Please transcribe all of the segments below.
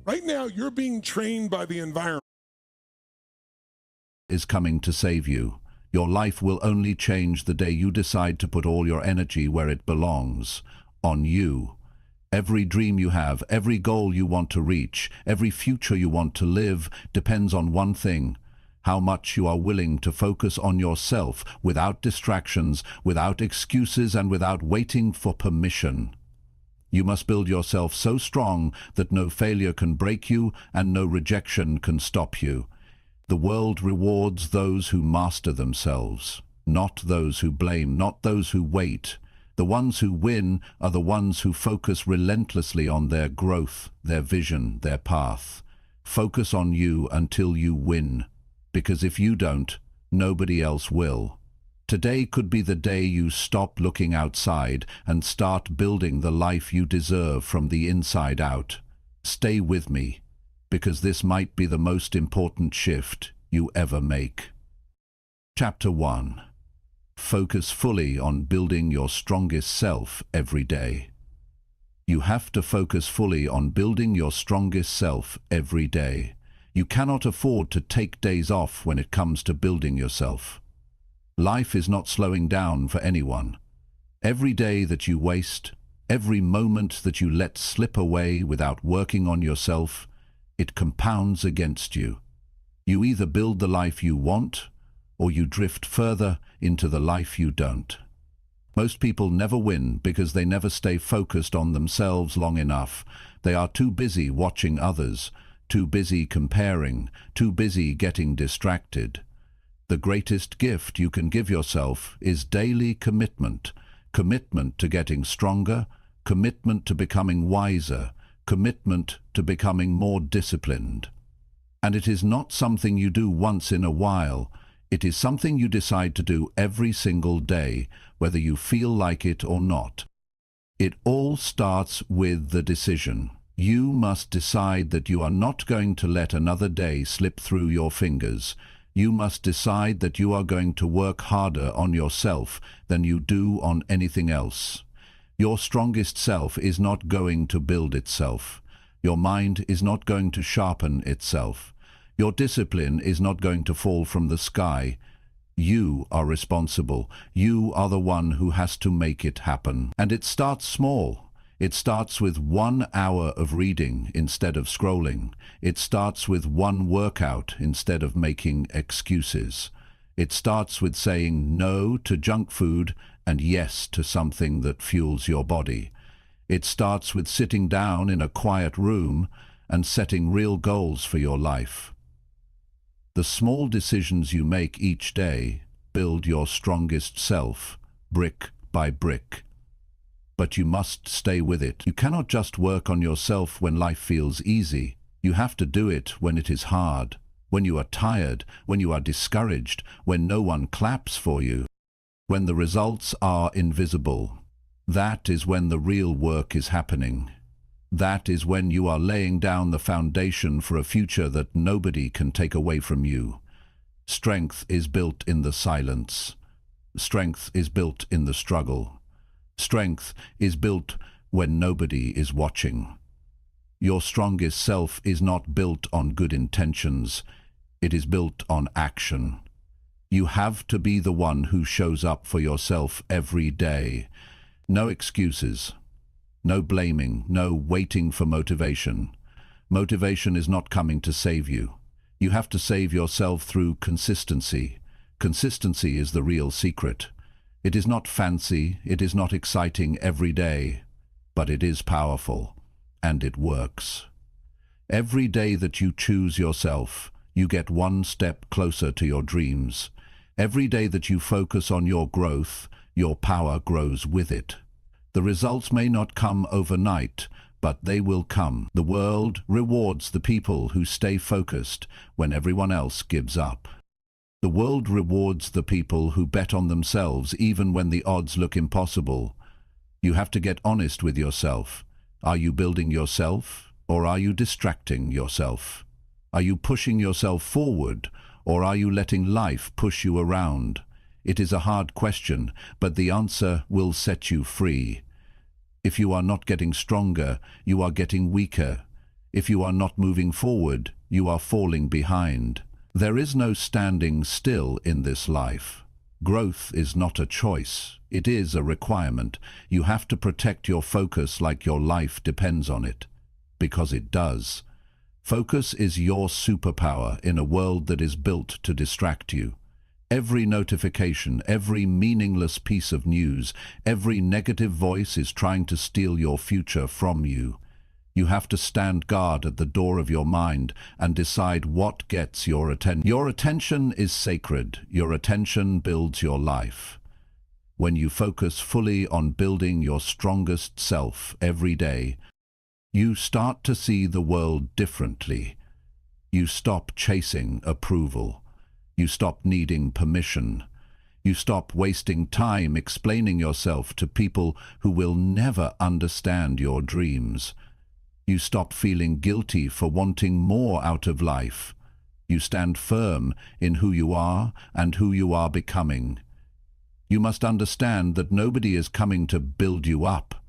Right now, you're being trained by the environment. Is coming to save you. Your life will only change the day you decide to put all your energy where it belongs, on you. Every dream you have, every goal you want to reach, every future you want to live depends on one thing: how much you are willing to focus on yourself without distractions, without excuses, and without waiting for permission. You must build yourself so strong that no failure can break you and no rejection can stop you. The world rewards those who master themselves, not those who blame, not those who wait. The ones who win are the ones who focus relentlessly on their growth, their vision, their path. Focus on you until you win, because if you don't, nobody else will. Today could be the day you stop looking outside and start building the life you deserve from the inside out. Stay with me, because this might be the most important shift you ever make. Chapter 1. Focus fully on building your strongest self every day. You have to focus fully on building your strongest self every day. You cannot afford to take days off when it comes to building yourself. Life is not slowing down for anyone. Every day that you waste, every moment that you let slip away without working on yourself, it compounds against you. You either build the life you want, or you drift further into the life you don't. Most people never win because they never stay focused on themselves long enough. They are too busy watching others, too busy comparing, too busy getting distracted. The greatest gift you can give yourself is daily commitment. Commitment to getting stronger, commitment to becoming wiser, commitment to becoming more disciplined. And it is not something you do once in a while. It is something you decide to do every single day, whether you feel like it or not. It all starts with the decision. You must decide that you are not going to let another day slip through your fingers. You must decide that you are going to work harder on yourself than you do on anything else. Your strongest self is not going to build itself. Your mind is not going to sharpen itself. Your discipline is not going to fall from the sky. You are responsible. You are the one who has to make it happen. And it starts small. It starts with 1 hour of reading instead of scrolling. It starts with one workout instead of making excuses. It starts with saying no to junk food and yes to something that fuels your body. It starts with sitting down in a quiet room and setting real goals for your life. The small decisions you make each day build your strongest self, brick by brick. But you must stay with it. You cannot just work on yourself when life feels easy. You have to do it when it is hard, when you are tired, when you are discouraged, when no one claps for you, when the results are invisible. That is when the real work is happening. That is when you are laying down the foundation for a future that nobody can take away from you. Strength is built in the silence. Strength is built in the struggle. Strength is built when nobody is watching. Your strongest self is not built on good intentions. It is built on action. You have to be the one who shows up for yourself every day. No excuses. No blaming. No waiting for motivation. Motivation is not coming to save you. You have to save yourself through consistency. Consistency is the real secret. It is not fancy, it is not exciting every day, but it is powerful, and it works. Every day that you choose yourself, you get one step closer to your dreams. Every day that you focus on your growth, your power grows with it. The results may not come overnight, but they will come. The world rewards the people who stay focused when everyone else gives up. The world rewards the people who bet on themselves even when the odds look impossible. You have to get honest with yourself. Are you building yourself, or are you distracting yourself? Are you pushing yourself forward, or are you letting life push you around? It is a hard question, but the answer will set you free. If you are not getting stronger, you are getting weaker. If you are not moving forward, you are falling behind. There is no standing still in this life. Growth is not a choice. It is a requirement. You have to protect your focus like your life depends on it. Because it does. Focus is your superpower in a world that is built to distract you. Every notification, every meaningless piece of news, every negative voice is trying to steal your future from you. You have to stand guard at the door of your mind and decide what gets your attention. Your attention is sacred. Your attention builds your life. When you focus fully on building your strongest self every day, you start to see the world differently. You stop chasing approval. You stop needing permission. You stop wasting time explaining yourself to people who will never understand your dreams. You stop feeling guilty for wanting more out of life. You stand firm in who you are and who you are becoming. You must understand that nobody is coming to build you up.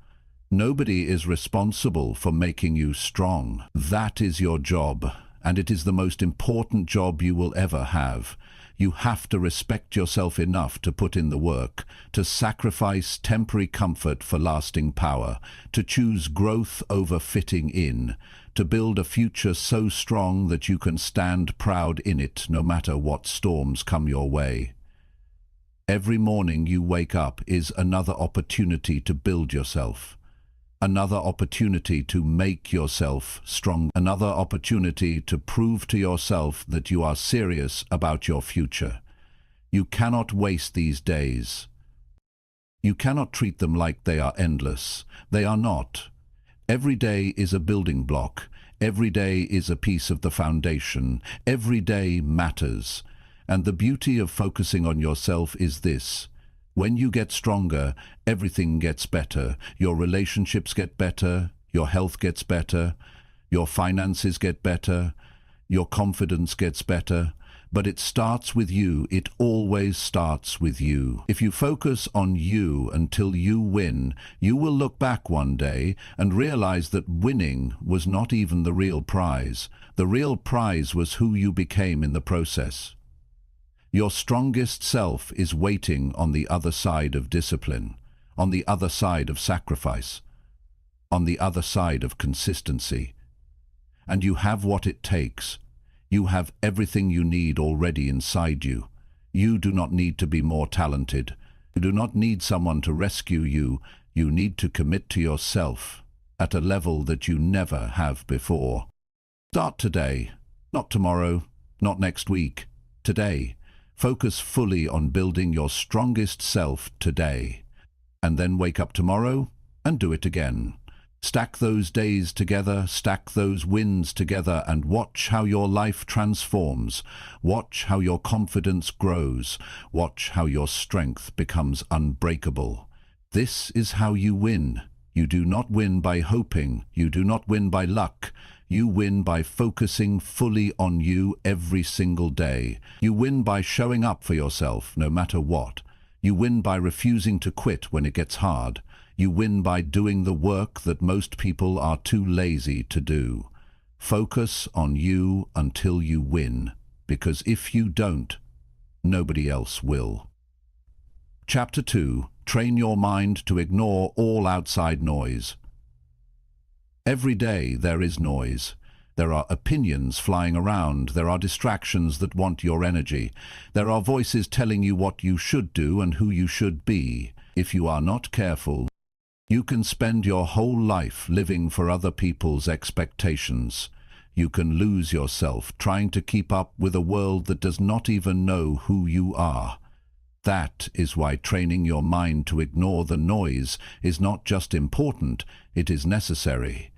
Nobody is responsible for making you strong. That is your job, and it is the most important job you will ever have. You have to respect yourself enough to put in the work, to sacrifice temporary comfort for lasting power, to choose growth over fitting in, to build a future so strong that you can stand proud in it no matter what storms come your way. Every morning you wake up is another opportunity to build yourself. Another opportunity to make yourself strong. Another opportunity to prove to yourself that you are serious about your future. You cannot waste these days. You cannot treat them like they are endless. They are not. Every day is a building block. Every day is a piece of the foundation. Every day matters. And the beauty of focusing on yourself is this. When you get stronger, everything gets better. Your relationships get better, your health gets better, your finances get better, your confidence gets better. But it starts with you. It always starts with you. If you focus on you until you win, you will look back one day and realize that winning was not even the real prize. The real prize was who you became in the process. Your strongest self is waiting on the other side of discipline, on the other side of sacrifice, on the other side of consistency. And you have what it takes. You have everything you need already inside you. You do not need to be more talented. You do not need someone to rescue you. You need to commit to yourself at a level that you never have before. Start today, not tomorrow, not next week, today. Focus fully on building your strongest self today, and then wake up tomorrow and do it again. Stack those days together, stack those wins together, and watch how your life transforms. Watch how your confidence grows. Watch how your strength becomes unbreakable. This is how you win. You do not win by hoping. You do not win by luck. You win by focusing fully on you every single day. You win by showing up for yourself no matter what. You win by refusing to quit when it gets hard. You win by doing the work that most people are too lazy to do. Focus on you until you win, because if you don't, nobody else will. Chapter 2. Train your mind to ignore all outside noise. Every day there is noise. There are opinions flying around. There are distractions that want your energy. There are voices telling you what you should do and who you should be. If you are not careful, you can spend your whole life living for other people's expectations. You can lose yourself trying to keep up with a world that does not even know who you are. That is why training your mind to ignore the noise is not just important, it is necessary.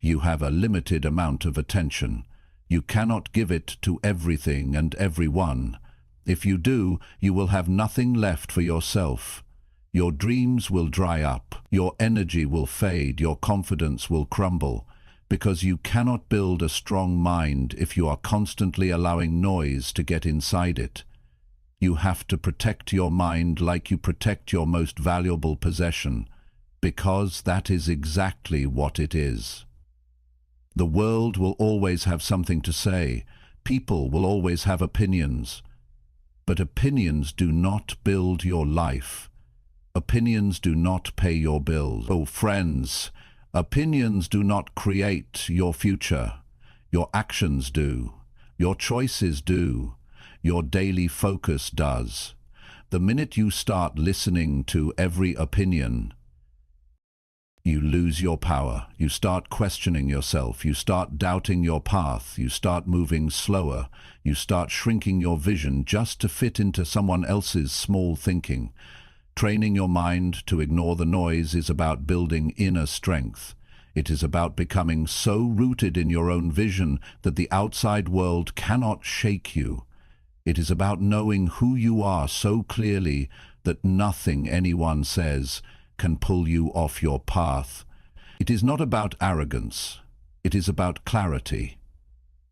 You have a limited amount of attention. You cannot give it to everything and everyone. If you do, you will have nothing left for yourself. Your dreams will dry up, your energy will fade, your confidence will crumble, because you cannot build a strong mind if you are constantly allowing noise to get inside it. You have to protect your mind like you protect your most valuable possession, because that is exactly what it is. The world will always have something to say. People will always have opinions. But opinions do not build your life. Opinions do not pay your bills. Oh, friends, opinions do not create your future. Your actions do. Your choices do. Your daily focus does. The minute you start listening to every opinion, you lose your power. You start questioning yourself. You start doubting your path. You start moving slower. You start shrinking your vision just to fit into someone else's small thinking. Training your mind to ignore the noise is about building inner strength. It is about becoming so rooted in your own vision that the outside world cannot shake you. It is about knowing who you are so clearly that nothing anyone says can pull you off your path. It is not about arrogance. It is about clarity.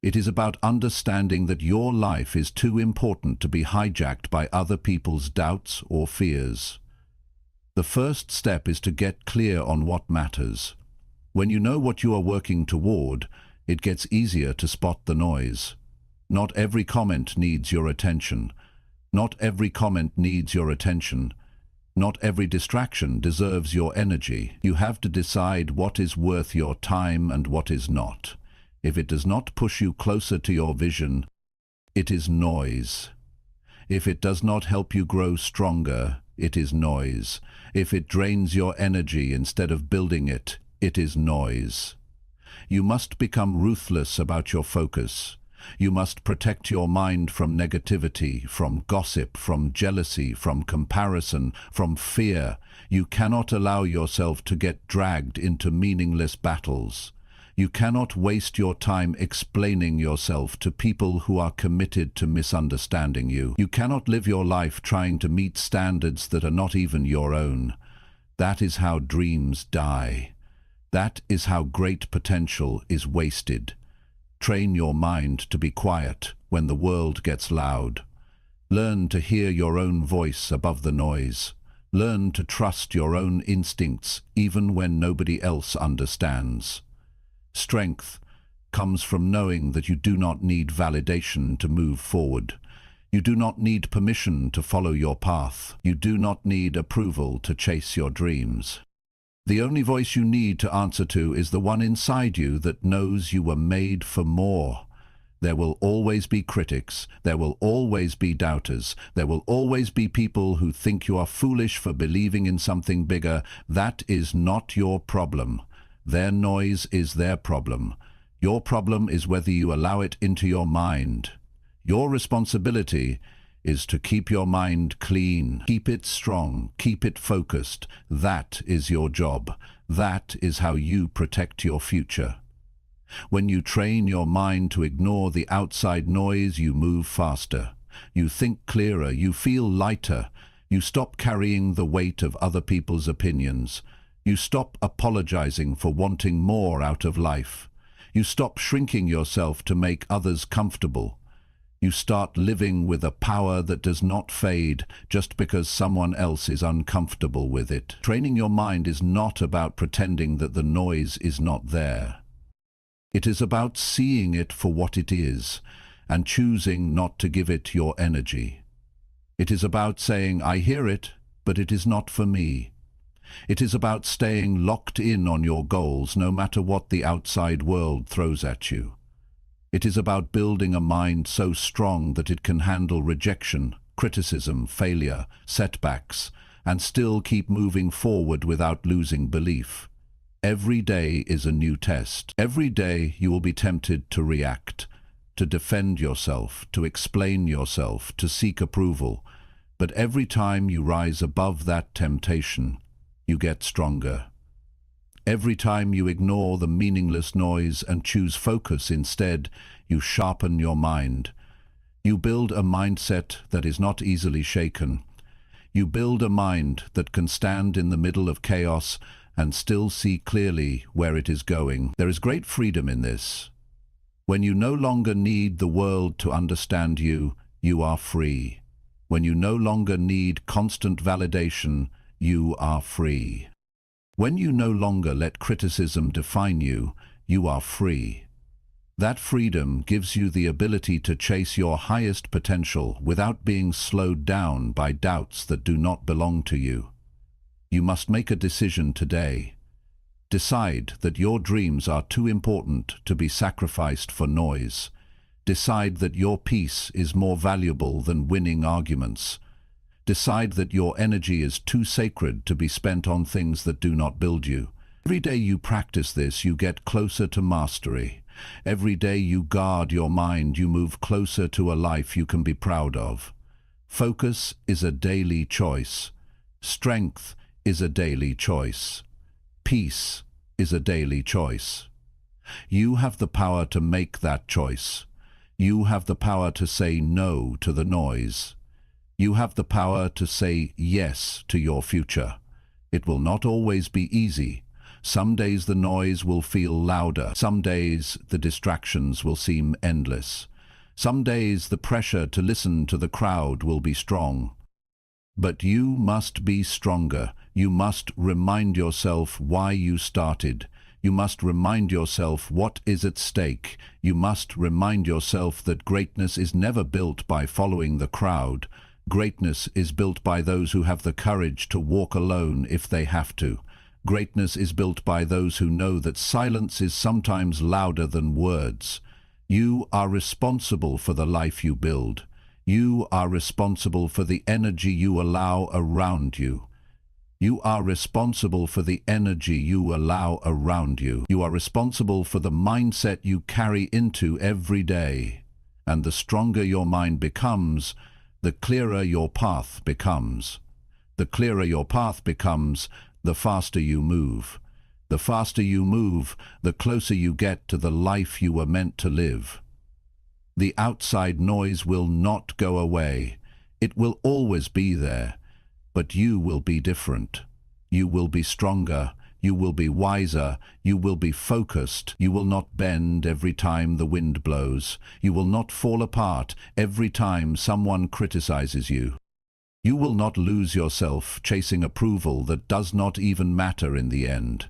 It is about understanding that your life is too important to be hijacked by other people's doubts or fears. The first step is to get clear on what matters. When you know what you are working toward, it gets easier to spot the noise. Not every comment needs your attention. Not every comment needs your attention. Not every distraction deserves your energy. You have to decide what is worth your time and what is not. If it does not push you closer to your vision, it is noise. If it does not help you grow stronger, it is noise. If it drains your energy instead of building it, it is noise. You must become ruthless about your focus. You must protect your mind from negativity, from gossip, from jealousy, from comparison, from fear. You cannot allow yourself to get dragged into meaningless battles. You cannot waste your time explaining yourself to people who are committed to misunderstanding you. You cannot live your life trying to meet standards that are not even your own. That is how dreams die. That is how great potential is wasted. Train your mind to be quiet when the world gets loud. Learn to hear your own voice above the noise. Learn to trust your own instincts even when nobody else understands. Strength comes from knowing that you do not need validation to move forward. You do not need permission to follow your path. You do not need approval to chase your dreams. The only voice you need to answer to is the one inside you that knows you were made for more. There will always be critics. There will always be doubters. There will always be people who think you are foolish for believing in something bigger. That is not your problem. Their noise is their problem. Your problem is whether you allow it into your mind. Your responsibility is to keep your mind clean, keep it strong, keep it focused. That is your job. That is how you protect your future. When you train your mind to ignore the outside noise, you move faster. You think clearer, you feel lighter. You stop carrying the weight of other people's opinions. You stop apologizing for wanting more out of life. You stop shrinking yourself to make others comfortable. You start living with a power that does not fade just because someone else is uncomfortable with it. Training your mind is not about pretending that the noise is not there. It is about seeing it for what it is and choosing not to give it your energy. It is about saying, I hear it, but it is not for me. It is about staying locked in on your goals no matter what the outside world throws at you. It is about building a mind so strong that it can handle rejection, criticism, failure, setbacks, and still keep moving forward without losing belief. Every day is a new test. Every day you will be tempted to react, to defend yourself, to explain yourself, to seek approval. But every time you rise above that temptation, you get stronger. Every time you ignore the meaningless noise and choose focus instead, you sharpen your mind. You build a mindset that is not easily shaken. You build a mind that can stand in the middle of chaos and still see clearly where it is going. There is great freedom in this. When you no longer need the world to understand you, you are free. When you no longer need constant validation, you are free. When you no longer let criticism define you, you are free. That freedom gives you the ability to chase your highest potential without being slowed down by doubts that do not belong to you. You must make a decision today. Decide that your dreams are too important to be sacrificed for noise. Decide that your peace is more valuable than winning arguments. Decide that your energy is too sacred to be spent on things that do not build you. Every day you practice this, you get closer to mastery. Every day you guard your mind, you move closer to a life you can be proud of. Focus is a daily choice. Strength is a daily choice. Peace is a daily choice. You have the power to make that choice. You have the power to say no to the noise. You have the power to say yes to your future. It will not always be easy. Some days the noise will feel louder. Some days the distractions will seem endless. Some days the pressure to listen to the crowd will be strong. But you must be stronger. You must remind yourself why you started. You must remind yourself what is at stake. You must remind yourself that greatness is never built by following the crowd. Greatness is built by those who have the courage to walk alone if they have to. Greatness is built by those who know that silence is sometimes louder than words. You are responsible for the life you build. You are responsible for the energy you allow around you. You are responsible for the energy you allow around you. You are responsible for the mindset you carry into every day. And the stronger your mind becomes, the clearer your path becomes. The clearer your path becomes, the faster you move. The faster you move, the closer you get to the life you were meant to live. The outside noise will not go away. It will always be there. But you will be different. You will be stronger. You will be wiser. You will be focused. You will not bend every time the wind blows. You will not fall apart every time someone criticizes you. You will not lose yourself chasing approval that does not even matter in the end.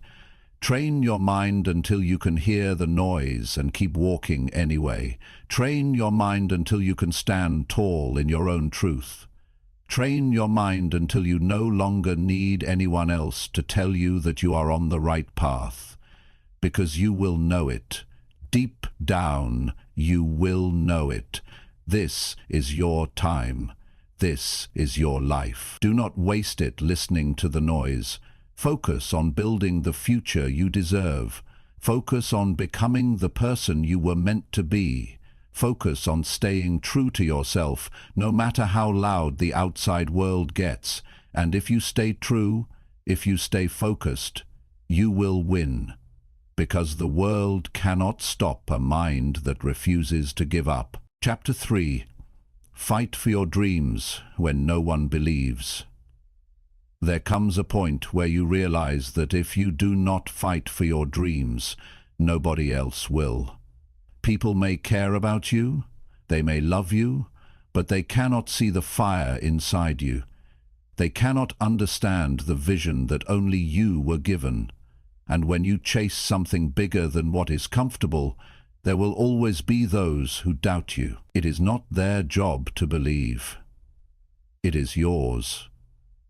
Train your mind until you can hear the noise and keep walking anyway. Train your mind until you can stand tall in your own truth. Train your mind until you no longer need anyone else to tell you that you are on the right path. Because you will know it. Deep down, you will know it. This is your time. This is your life. Do not waste it listening to the noise. Focus on building the future you deserve. Focus on becoming the person you were meant to be. Focus on staying true to yourself, no matter how loud the outside world gets. And if you stay true, if you stay focused, you will win. Because the world cannot stop a mind that refuses to give up. Chapter 3. Fight for your dreams when no one believes. There comes a point where you realize that if you do not fight for your dreams, nobody else will. People may care about you, they may love you, but they cannot see the fire inside you. They cannot understand the vision that only you were given. And when you chase something bigger than what is comfortable, there will always be those who doubt you. It is not their job to believe. It is yours.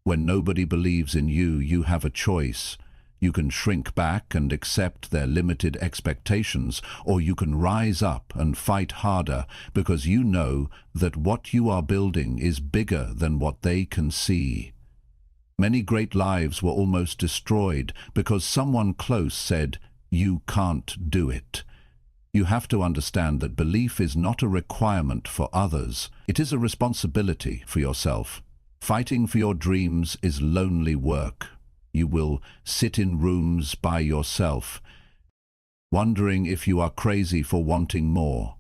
When nobody believes in you, you have a choice. You can shrink back and accept their limited expectations, or you can rise up and fight harder because you know that what you are building is bigger than what they can see. Many great lives were almost destroyed because someone close said, "You can't do it." You have to understand that belief is not a requirement for others. It is a responsibility for yourself. Fighting for your dreams is lonely work. You will sit in rooms by yourself, wondering if you are crazy for wanting more.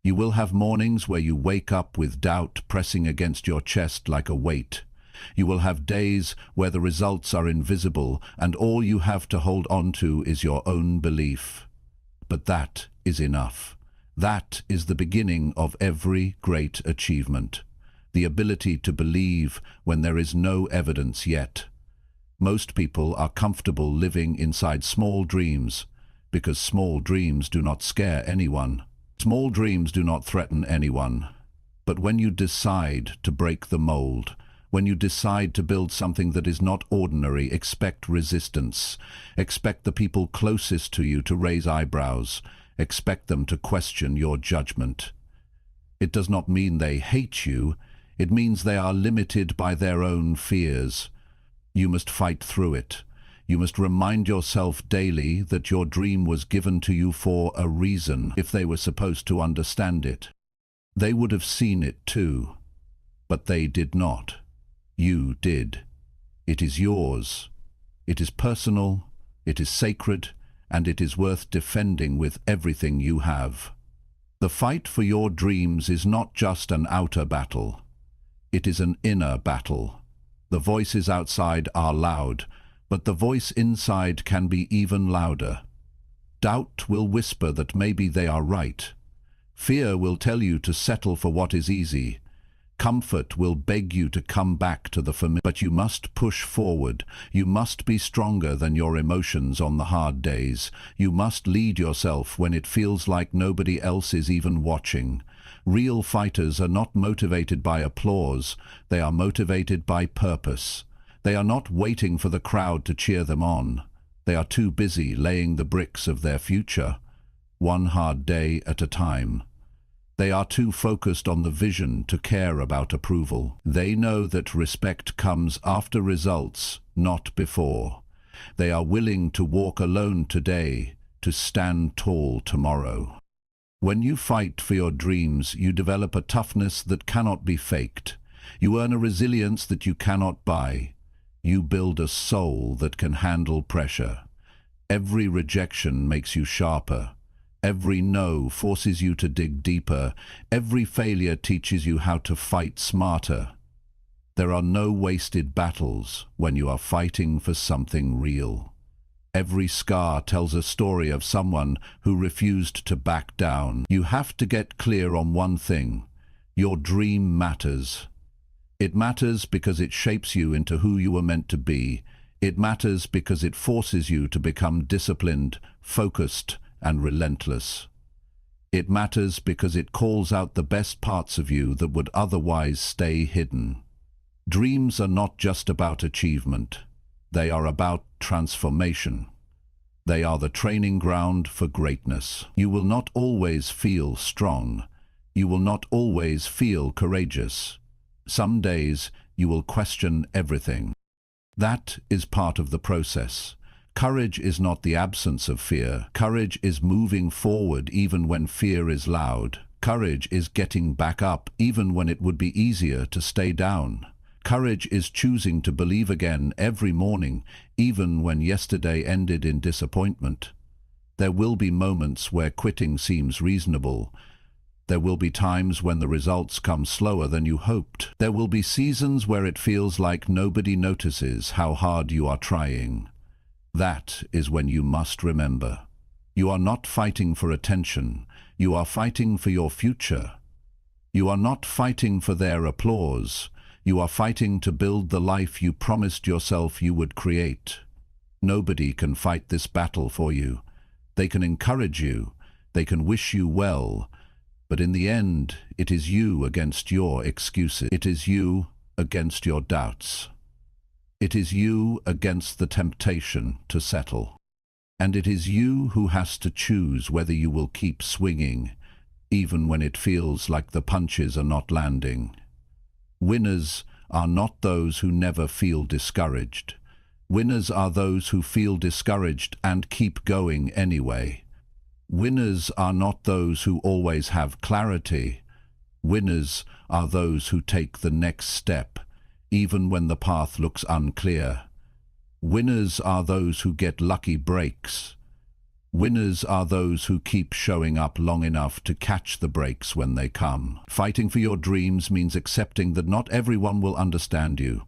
You will have mornings where you wake up with doubt pressing against your chest like a weight. You will have days where the results are invisible and all you have to hold on to is your own belief. But that is enough. That is the beginning of every great achievement. The ability to believe when there is no evidence yet. Most people are comfortable living inside small dreams. because small dreams do not scare anyone. Small dreams do not threaten anyone. But when you decide to break the mold, when you decide to build something that is not ordinary, expect resistance. Expect the people closest to you to raise eyebrows. Expect them to question your judgment. It does not mean they hate you. It means they are limited by their own fears. You must fight through it. You must remind yourself daily that your dream was given to you for a reason. If they were supposed to understand it, they would have seen it too. But they did not. You did. It is yours. It is personal, it is sacred, and it is worth defending with everything you have. The fight for your dreams is not just an outer battle. It is an inner battle. The voices outside are loud, but the voice inside can be even louder. Doubt will whisper that maybe they are right. Fear will tell you to settle for what is easy. Comfort will beg you to come back to the familiar. But you must push forward. You must be stronger than your emotions on the hard days. You must lead yourself when it feels like nobody else is even watching. Real fighters are not motivated by applause. They are motivated by purpose. They are not waiting for the crowd to cheer them on. They are too busy laying the bricks of their future, one hard day at a time. They are too focused on the vision to care about approval. They know that respect comes after results, not before. They are willing to walk alone today, to stand tall tomorrow. When you fight for your dreams, you develop a toughness that cannot be faked. You earn a resilience that you cannot buy. You build a soul that can handle pressure. Every rejection makes you sharper. Every no forces you to dig deeper. Every failure teaches you how to fight smarter. There are no wasted battles when you are fighting for something real. Every scar tells a story of someone who refused to back down. You have to get clear on one thing. Your dream matters. It matters because it shapes you into who you were meant to be. It matters because it forces you to become disciplined, focused, and relentless. It matters because it calls out the best parts of you that would otherwise stay hidden. Dreams are not just about achievement. They are about transformation. They are the training ground for greatness. You will not always feel strong. You will not always feel courageous. Some days you will question everything. That is part of the process. Courage is not the absence of fear. Courage is moving forward even when fear is loud. Courage is getting back up even when it would be easier to stay down. Courage is choosing to believe again every morning, even when yesterday ended in disappointment. There will be moments where quitting seems reasonable. There will be times when the results come slower than you hoped. There will be seasons where it feels like nobody notices how hard you are trying. That is when you must remember. You are not fighting for attention. You are fighting for your future. You are not fighting for their applause. You are fighting to build the life you promised yourself you would create. Nobody can fight this battle for you. They can encourage you. They can wish you well. But in the end, it is you against your excuses. It is you against your doubts. It is you against the temptation to settle. And it is you who has to choose whether you will keep swinging, even when it feels like the punches are not landing. Winners are not those who never feel discouraged. Winners are those who feel discouraged and keep going anyway. Winners are not those who always have clarity. Winners are those who take the next step, even when the path looks unclear. Winners are those who get lucky breaks. Winners are those who keep showing up long enough to catch the breaks when they come. Fighting for your dreams means accepting that not everyone will understand you.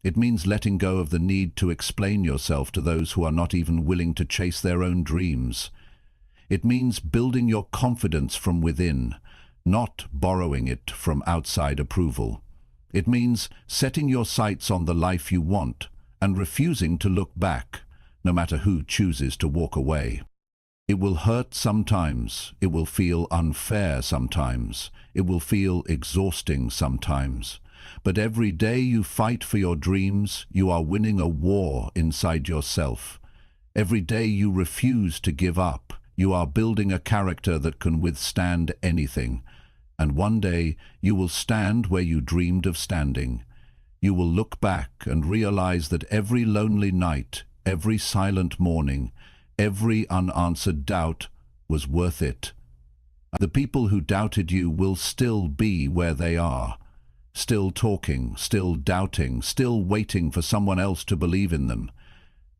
It means letting go of the need to explain yourself to those who are not even willing to chase their own dreams. It means building your confidence from within, not borrowing it from outside approval. It means setting your sights on the life you want and refusing to look back, no matter who chooses to walk away. It will hurt sometimes. It will feel unfair sometimes. It will feel exhausting sometimes. But every day you fight for your dreams, you are winning a war inside yourself. Every day you refuse to give up, you are building a character that can withstand anything. And one day you will stand where you dreamed of standing. You will look back and realize that every lonely night, every silent morning, every unanswered doubt was worth it. The people who doubted you will still be where they are, still talking, still doubting, still waiting for someone else to believe in them.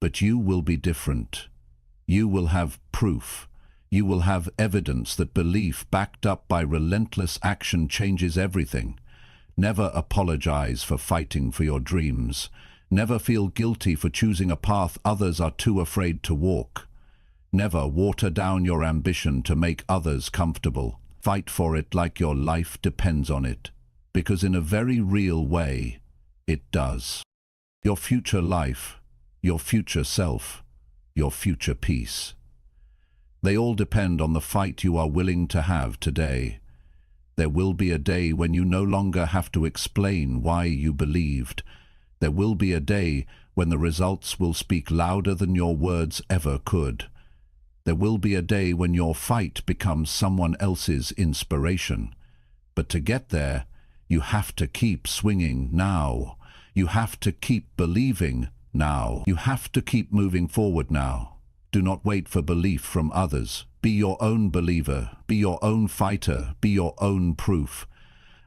But you will be different. You will have proof. You will have evidence that belief backed up by relentless action changes everything. Never apologize for fighting for your dreams. Never feel guilty for choosing a path others are too afraid to walk. Never water down your ambition to make others comfortable. Fight for it like your life depends on it, because in a very real way, it does. Your future life, your future self, your future peace. They all depend on the fight you are willing to have today. There will be a day when you no longer have to explain why you believed. There will be a day when the results will speak louder than your words ever could. There will be a day when your fight becomes someone else's inspiration. But to get there, you have to keep swinging now. You have to keep believing now. You have to keep moving forward now. Do not wait for belief from others. Be your own believer. Be your own fighter. Be your own proof.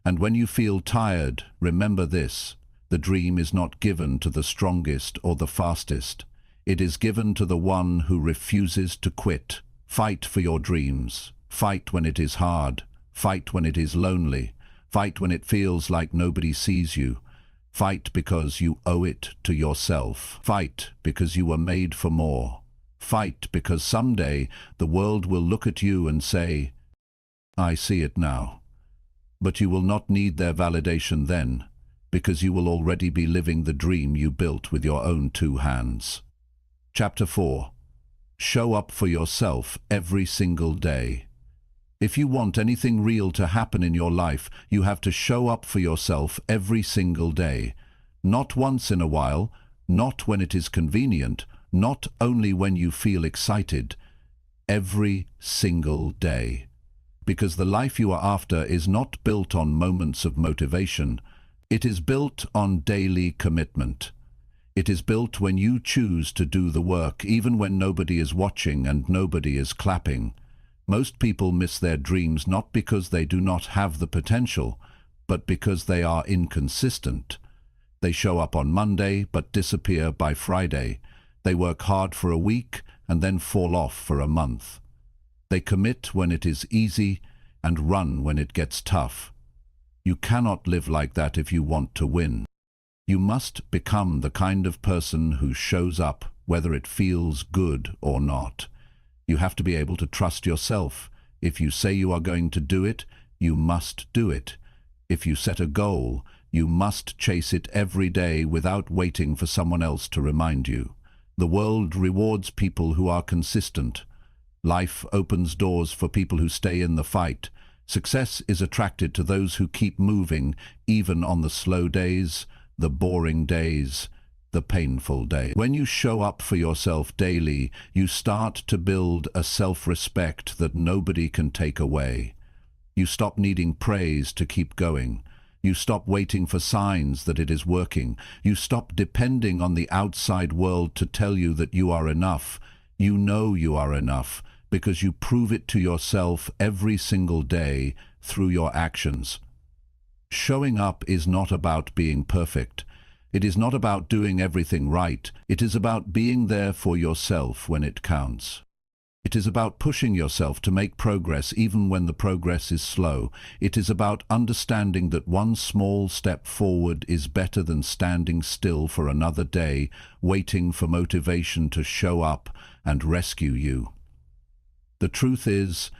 And when you feel tired, remember this: the dream is not given to the strongest or the fastest. It is given to the one who refuses to quit. Fight for your dreams. Fight when it is hard. Fight when it is lonely. Fight when it feels like nobody sees you. Fight because you owe it to yourself. Fight because you were made for more. Fight because someday the world will look at you and say, "I see it now." But you will not need their validation then, because you will already be living the dream you built with your own 2 hands. Chapter 4. Show up for yourself every single day. If you want anything real to happen in your life, you have to show up for yourself every single day. Not once in a while, not when it is convenient, not only when you feel excited. Every single day. Because the life you are after is not built on moments of motivation. It is built on daily commitment. It is built when you choose to do the work, even when nobody is watching and nobody is clapping. Most people miss their dreams not because they do not have the potential, but because they are inconsistent. They show up on Monday but disappear by Friday. They work hard for a week and then fall off for a month. They commit when it is easy and run when it gets tough. You cannot live like that if you want to win. You must become the kind of person who shows up whether it feels good or not. You have to be able to trust yourself. If you say you are going to do it, you must do it. If you set a goal, you must chase it every day without waiting for someone else to remind you. The world rewards people who are consistent. Life opens doors for people who stay in the fight. Success is attracted to those who keep moving, even on the slow days, the boring days, the painful days. When you show up for yourself daily, you start to build a self-respect that nobody can take away. You stop needing praise to keep going. You stop waiting for signs that it is working. You stop depending on the outside world to tell you that you are enough. You know you are enough because you prove it to yourself every single day through your actions. Showing up is not about being perfect. It is not about doing everything right. It is about being there for yourself when it counts. It is about pushing yourself to make progress even when the progress is slow. It is about understanding that one small step forward is better than standing still for another day, waiting for motivation to show up and rescue you. The truth is,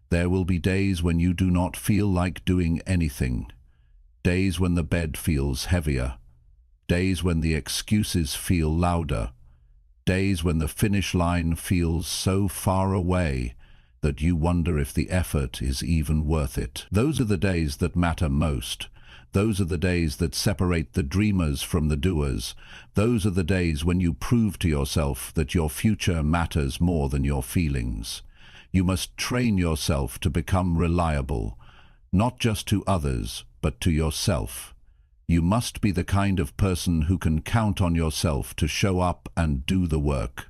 there will be days when you do not feel like doing anything. days when the bed feels heavier, days when the excuses feel louder, days when the finish line feels so far away that you wonder if the effort is even worth it. Those are the days that matter most. Those are the days that separate the dreamers from the doers. Those are the days when you prove to yourself that your future matters more than your feelings. You must train yourself to become reliable, not just to others, but to yourself. You must be the kind of person who can count on yourself to show up and do the work.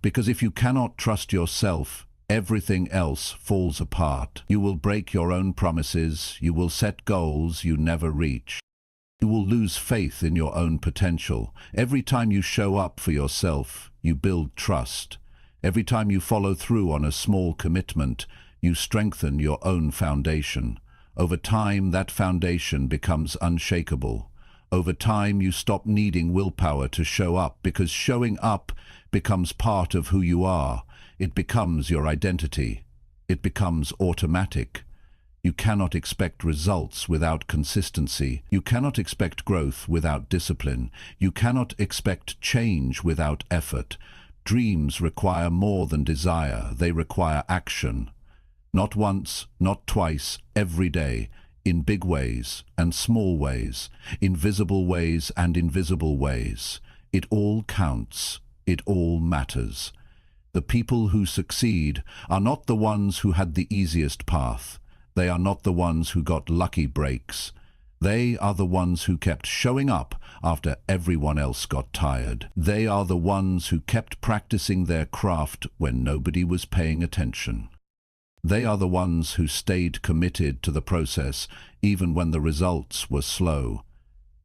Because if you cannot trust yourself, everything else falls apart. You will break your own promises, you will set goals you never reach. You will lose faith in your own potential. Every time you show up for yourself, you build trust. Every time you follow through on a small commitment, you strengthen your own foundation. Over time, that foundation becomes unshakable. Over time, you stop needing willpower to show up, because showing up becomes part of who you are. It becomes your identity. It becomes automatic. You cannot expect results without consistency. You cannot expect growth without discipline. You cannot expect change without effort. Dreams require more than desire. They require action. Not once, not twice, every day, in big ways and small ways, in visible ways and invisible ways. It all counts. It all matters. The people who succeed are not the ones who had the easiest path. They are not the ones who got lucky breaks. They are the ones who kept showing up after everyone else got tired. They are the ones who kept practicing their craft when nobody was paying attention. They are the ones who stayed committed to the process even when the results were slow.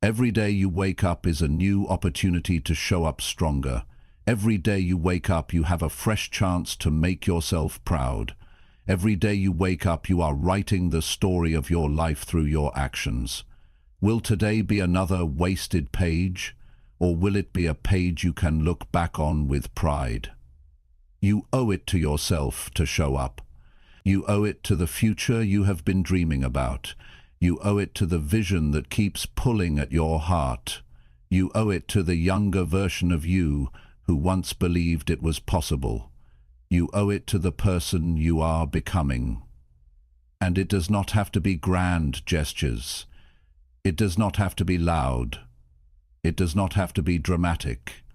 Every day you wake up is a new opportunity to show up stronger. Every day you wake up, you have a fresh chance to make yourself proud. Every day you wake up, you are writing the story of your life through your actions. Will today be another wasted page, or will it be a page you can look back on with pride? You owe it to yourself to show up. You owe it to the future you have been dreaming about. You owe it to the vision that keeps pulling at your heart. You owe it to the younger version of you who once believed it was possible. You owe it to the person you are becoming. And it does not have to be grand gestures. It does not have to be loud. It does not have to be dramatic.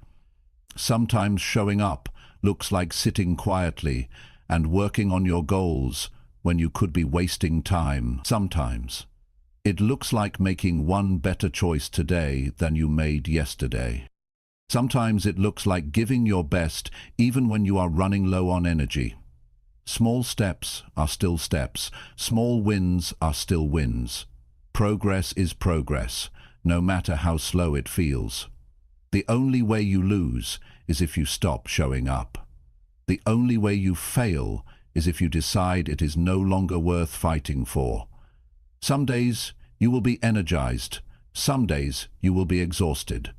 Sometimes showing up looks like sitting quietly and working on your goals when you could be wasting time. Sometimes it looks like making one better choice today than you made yesterday. Sometimes it looks like giving your best even when you are running low on energy. Small steps are still steps. Small wins are still wins. Progress is progress, no matter how slow it feels. The only way you lose is if you stop showing up. The only way you fail is if you decide it is no longer worth fighting for. Some days you will be energized. Some days you will be exhausted.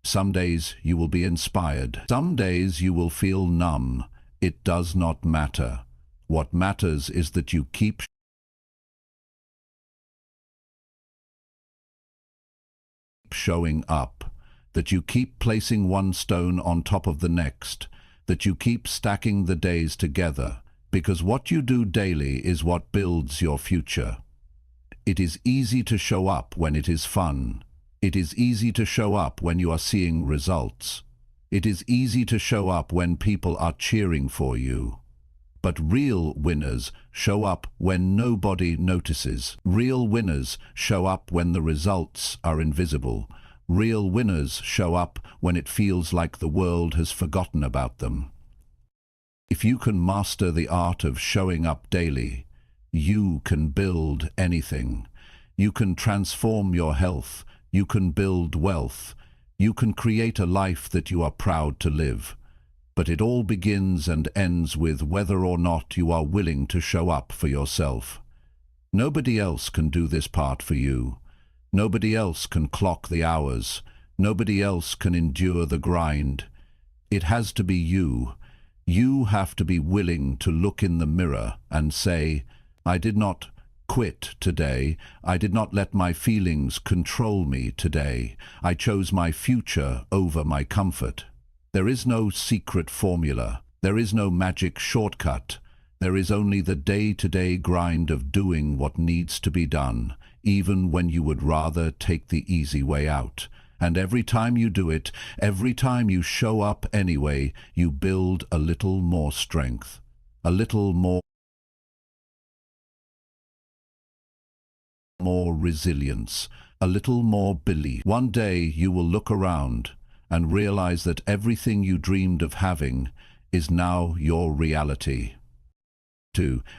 Some days you will be inspired. Some days you will feel numb. It does not matter. What matters is that you keep showing up, that you keep placing one stone on top of the next, that you keep stacking the days together, because what you do daily is what builds your future. It is easy to show up when it is fun. It is easy to show up when you are seeing results. It is easy to show up when people are cheering for you. But real winners show up when nobody notices. Real winners show up when the results are invisible. Real winners show up when it feels like the world has forgotten about them. If you can master the art of showing up daily, you can build anything. You can transform your health. You can build wealth. You can create a life that you are proud to live. But it all begins and ends with whether or not you are willing to show up for yourself. Nobody else can do this part for you. Nobody else can clock the hours. Nobody else can endure the grind. It has to be you. You have to be willing to look in the mirror and say, I did not quit today. I did not let my feelings control me today. I chose my future over my comfort. There is no secret formula. There is no magic shortcut. There is only the day-to-day grind of doing what needs to be done, even when you would rather take the easy way out. And every time you do it, every time you show up anyway, you build a little more strength, a little more resilience, a little more belief. One day you will look around and realize that everything you dreamed of having is now your reality.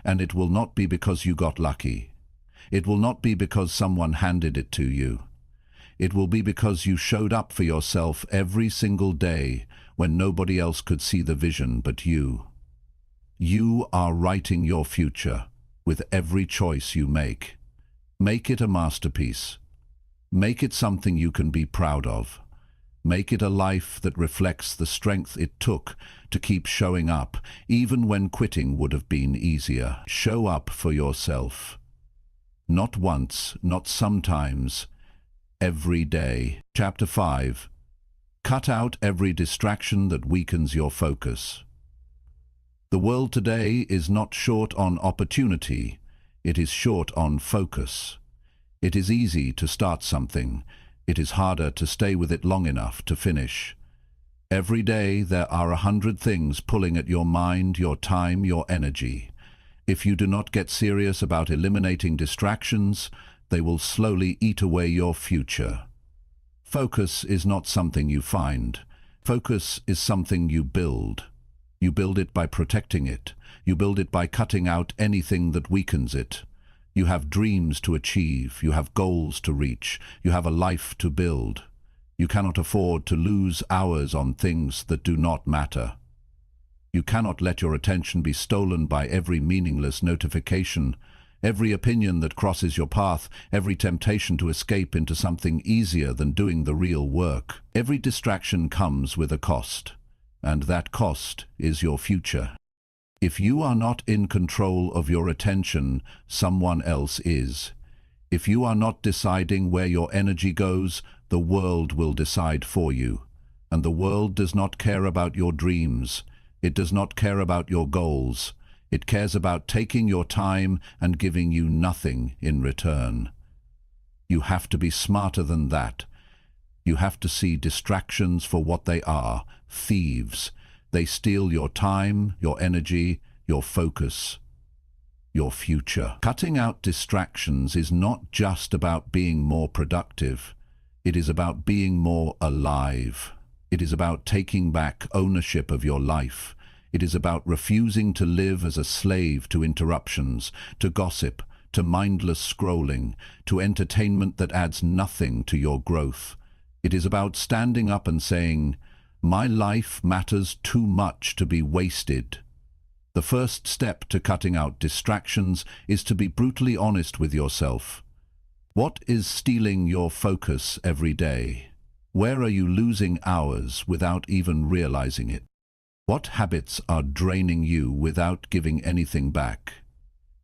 And it will not be because you got lucky. It will not be because someone handed it to you. It will be because you showed up for yourself every single day when nobody else could see the vision but you. You are writing your future with every choice you make. Make it a masterpiece. Make it something you can be proud of. Make it a life that reflects the strength it took to keep showing up, even when quitting would have been easier. Show up for yourself. Not once, not sometimes, every day. Chapter 5. Cut out every distraction that weakens your focus. The world today is not short on opportunity, it is short on focus. It is easy to start something. It is harder to stay with it long enough to finish. Every day there are 100 things pulling at your mind, your time, your energy. If you do not get serious about eliminating distractions, they will slowly eat away your future. Focus is not something you find. Focus is something you build. You build it by protecting it. You build it by cutting out anything that weakens it. You have dreams to achieve, you have goals to reach, you have a life to build. You cannot afford to lose hours on things that do not matter. You cannot let your attention be stolen by every meaningless notification, every opinion that crosses your path, every temptation to escape into something easier than doing the real work. Every distraction comes with a cost, and that cost is your future. If you are not in control of your attention, someone else is. If you are not deciding where your energy goes, the world will decide for you. And the world does not care about your dreams. It does not care about your goals. It cares about taking your time and giving you nothing in return. You have to be smarter than that. You have to see distractions for what they are, thieves. They steal your time, your energy, your focus, your future. Cutting out distractions is not just about being more productive. It is about being more alive. It is about taking back ownership of your life. It is about refusing to live as a slave to interruptions, to gossip, to mindless scrolling, to entertainment that adds nothing to your growth. It is about standing up and saying, "My life matters too much to be wasted." The first step to cutting out distractions is to be brutally honest with yourself. What is stealing your focus every day? Where are you losing hours without even realizing it? What habits are draining you without giving anything back?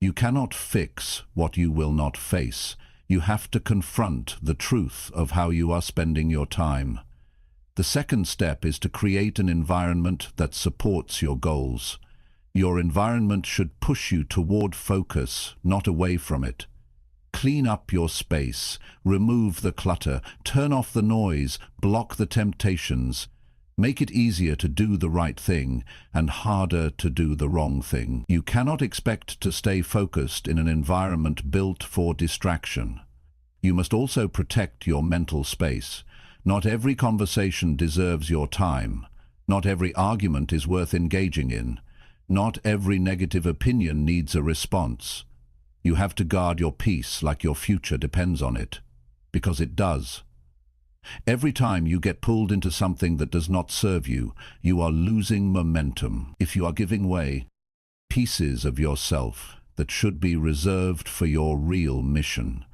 You cannot fix what you will not face. You have to confront the truth of how you are spending your time. The second step is to create an environment that supports your goals. Your environment should push you toward focus, not away from it. Clean up your space, remove the clutter, turn off the noise, block the temptations. Make it easier to do the right thing and harder to do the wrong thing. You cannot expect to stay focused in an environment built for distraction. You must also protect your mental space. Not every conversation deserves your time. Not every argument is worth engaging in. Not every negative opinion needs a response. You have to guard your peace like your future depends on it, because it does. Every time you get pulled into something that does not serve you, you are losing momentum. If you are giving way, pieces of yourself that should be reserved for your real mission.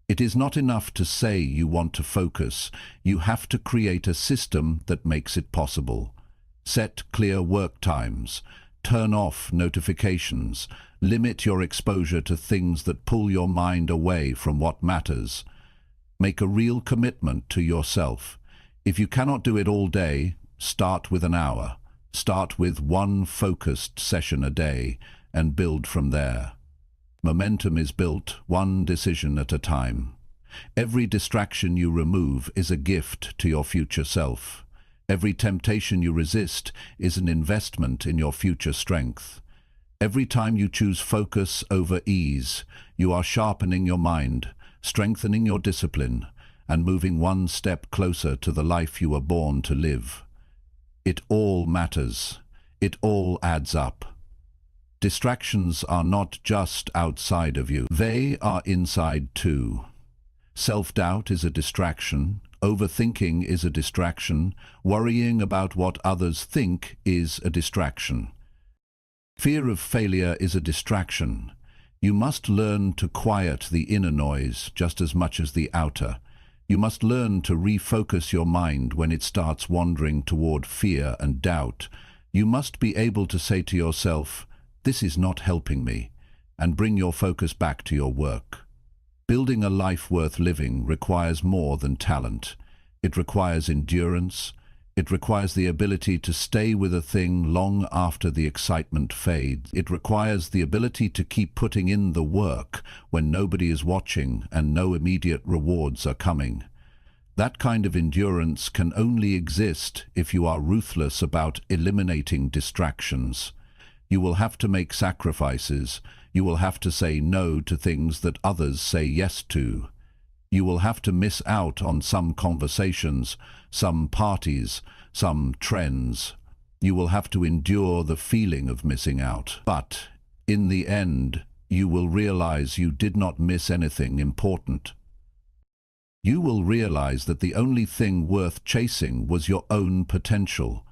It is not enough to say you want to focus. You have to create a system that makes it possible. Set clear work times. Turn off notifications. Limit your exposure to things that pull your mind away from what matters. Make a real commitment to yourself. If you cannot do it all day, start with an hour. Start with one focused session a day and build from there. Momentum is built one decision at a time. Every distraction you remove is a gift to your future self. Every temptation you resist is an investment in your future strength. Every time you choose focus over ease, you are sharpening your mind, strengthening your discipline, and moving one step closer to the life you were born to live. It all matters. It all adds up. Distractions are not just outside of you. They are inside too. Self-doubt is a distraction. Overthinking is a distraction. Worrying about what others think is a distraction. Fear of failure is a distraction. You must learn to quiet the inner noise just as much as the outer. You must learn to refocus your mind when it starts wandering toward fear and doubt. You must be able to say to yourself, "This is not helping me," and bring your focus back to your work. Building a life worth living requires more than talent. It requires endurance. It requires the ability to stay with a thing long after the excitement fades. It requires the ability to keep putting in the work when nobody is watching and no immediate rewards are coming. That kind of endurance can only exist if you are ruthless about eliminating distractions. You will have to make sacrifices. You will have to say no to things that others say yes to. You will have to miss out on some conversations, some parties, some trends. You will have to endure the feeling of missing out. But in the end, you will realize you did not miss anything important. You will realize that the only thing worth chasing was your own potential.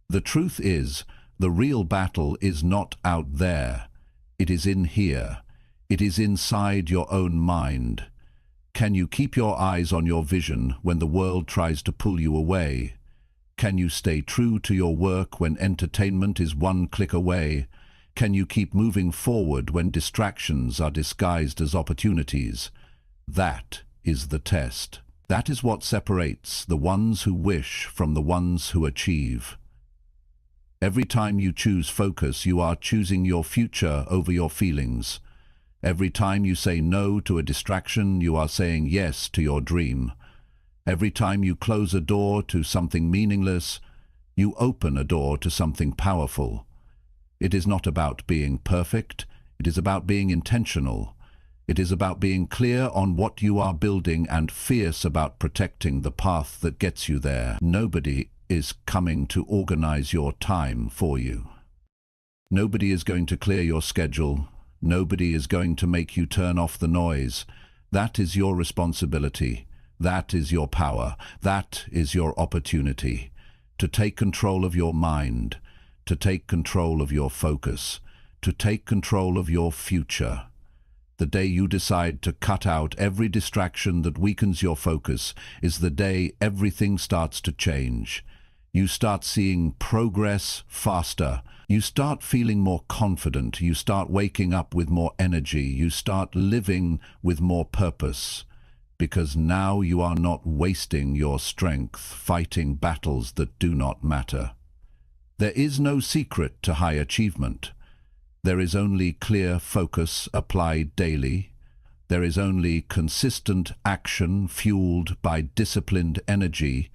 The truth is, the real battle is not out there. It is in here. It is inside your own mind. Can you keep your eyes on your vision when the world tries to pull you away? Can you stay true to your work when entertainment is one click away? Can you keep moving forward when distractions are disguised as opportunities? That is the test. That is what separates the ones who wish from the ones who achieve. Every time you choose focus, you are choosing your future over your feelings. Every time you say no to a distraction, you are saying yes to your dream. Every time you close a door to something meaningless, you open a door to something powerful. It is not about being perfect. It is about being intentional. It is about being clear on what you are building and fierce about protecting the path that gets you there. Nobody is coming to organize your time for you. Nobody is going to clear your schedule. Nobody is going to make you turn off the noise. That is your responsibility. That is your power. That is your opportunity. To take control of your mind. To take control of your focus. To take control of your future. The day you decide to cut out every distraction that weakens your focus is the day everything starts to change. You start seeing progress faster. You start feeling more confident. You start waking up with more energy. You start living with more purpose. Because now you are not wasting your strength fighting battles that do not matter. There is no secret to high achievement. There is only clear focus applied daily. There is only consistent action fueled by disciplined energy.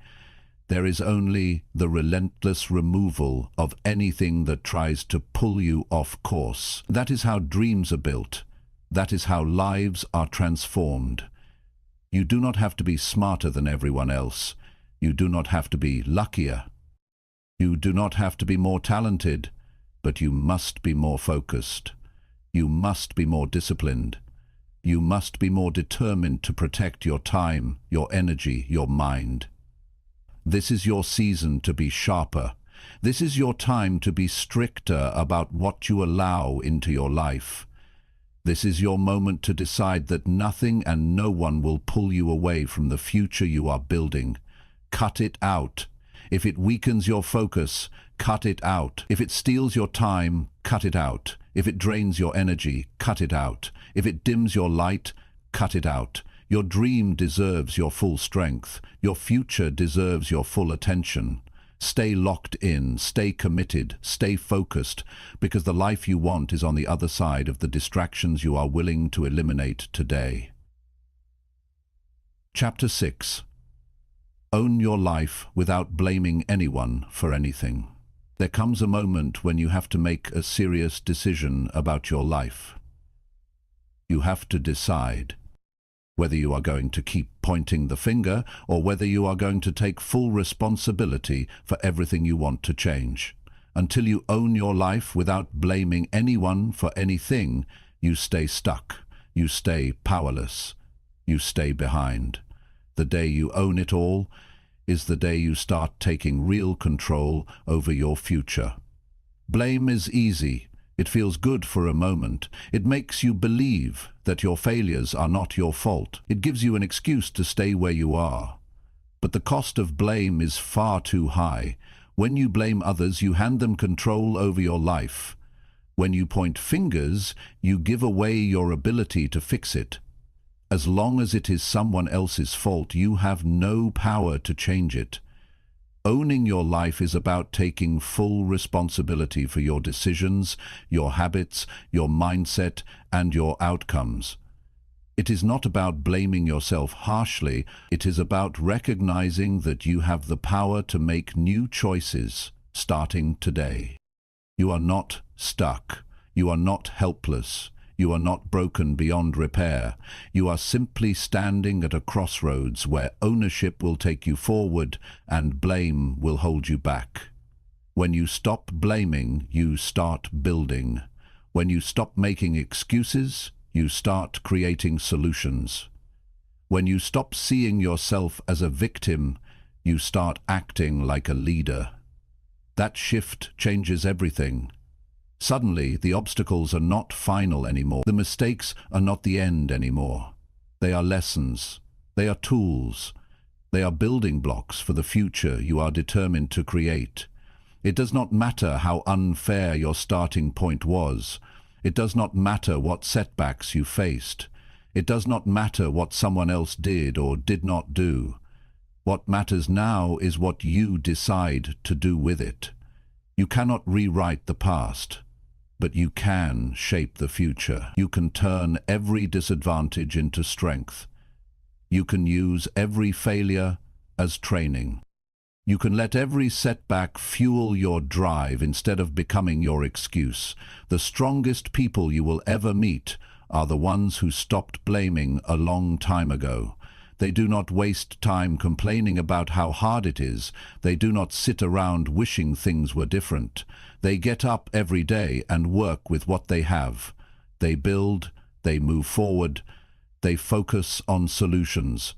There is only the relentless removal of anything that tries to pull you off course. That is how dreams are built. That is how lives are transformed. You do not have to be smarter than everyone else. You do not have to be luckier. You do not have to be more talented, but you must be more focused. You must be more disciplined. You must be more determined to protect your time, your energy, your mind. This is your season to be sharper. This is your time to be stricter about what you allow into your life. This is your moment to decide that nothing and no one will pull you away from the future you are building. Cut it out. If it weakens your focus, cut it out. If it steals your time, cut it out. If it drains your energy, cut it out. If it dims your light, cut it out. Your dream deserves your full strength. Your future deserves your full attention. Stay locked in, stay committed, stay focused, because the life you want is on the other side of the distractions you are willing to eliminate today. Chapter 6. Own your life without blaming anyone for anything. There comes a moment when you have to make a serious decision about your life. You have to decide whether you are going to keep pointing the finger or whether you are going to take full responsibility for everything you want to change. Until you own your life without blaming anyone for anything, you stay stuck, you stay powerless, you stay behind. The day you own it all is the day you start taking real control over your future. Blame is easy. It feels good for a moment. It makes you believe that your failures are not your fault. It gives you an excuse to stay where you are. But the cost of blame is far too high. When you blame others, you hand them control over your life. When you point fingers, you give away your ability to fix it. As long as it is someone else's fault, you have no power to change it. Owning your life is about taking full responsibility for your decisions, your habits, your mindset, and your outcomes. It is not about blaming yourself harshly. It is about recognizing that you have the power to make new choices, starting today. You are not stuck. You are not helpless. You are not broken beyond repair. You are simply standing at a crossroads where ownership will take you forward and blame will hold you back. When you stop blaming, you start building. When you stop making excuses, you start creating solutions. When you stop seeing yourself as a victim, you start acting like a leader. That shift changes everything. Suddenly, the obstacles are not final anymore. The mistakes are not the end anymore. They are lessons. They are tools. They are building blocks for the future you are determined to create. It does not matter how unfair your starting point was. It does not matter what setbacks you faced. It does not matter what someone else did or did not do. What matters now is what you decide to do with it. You cannot rewrite the past, but you can shape the future. You can turn every disadvantage into strength. You can use every failure as training. You can let every setback fuel your drive instead of becoming your excuse. The strongest people you will ever meet are the ones who stopped blaming a long time ago. They do not waste time complaining about how hard it is. They do not sit around wishing things were different. They get up every day and work with what they have. They build, they move forward, they focus on solutions.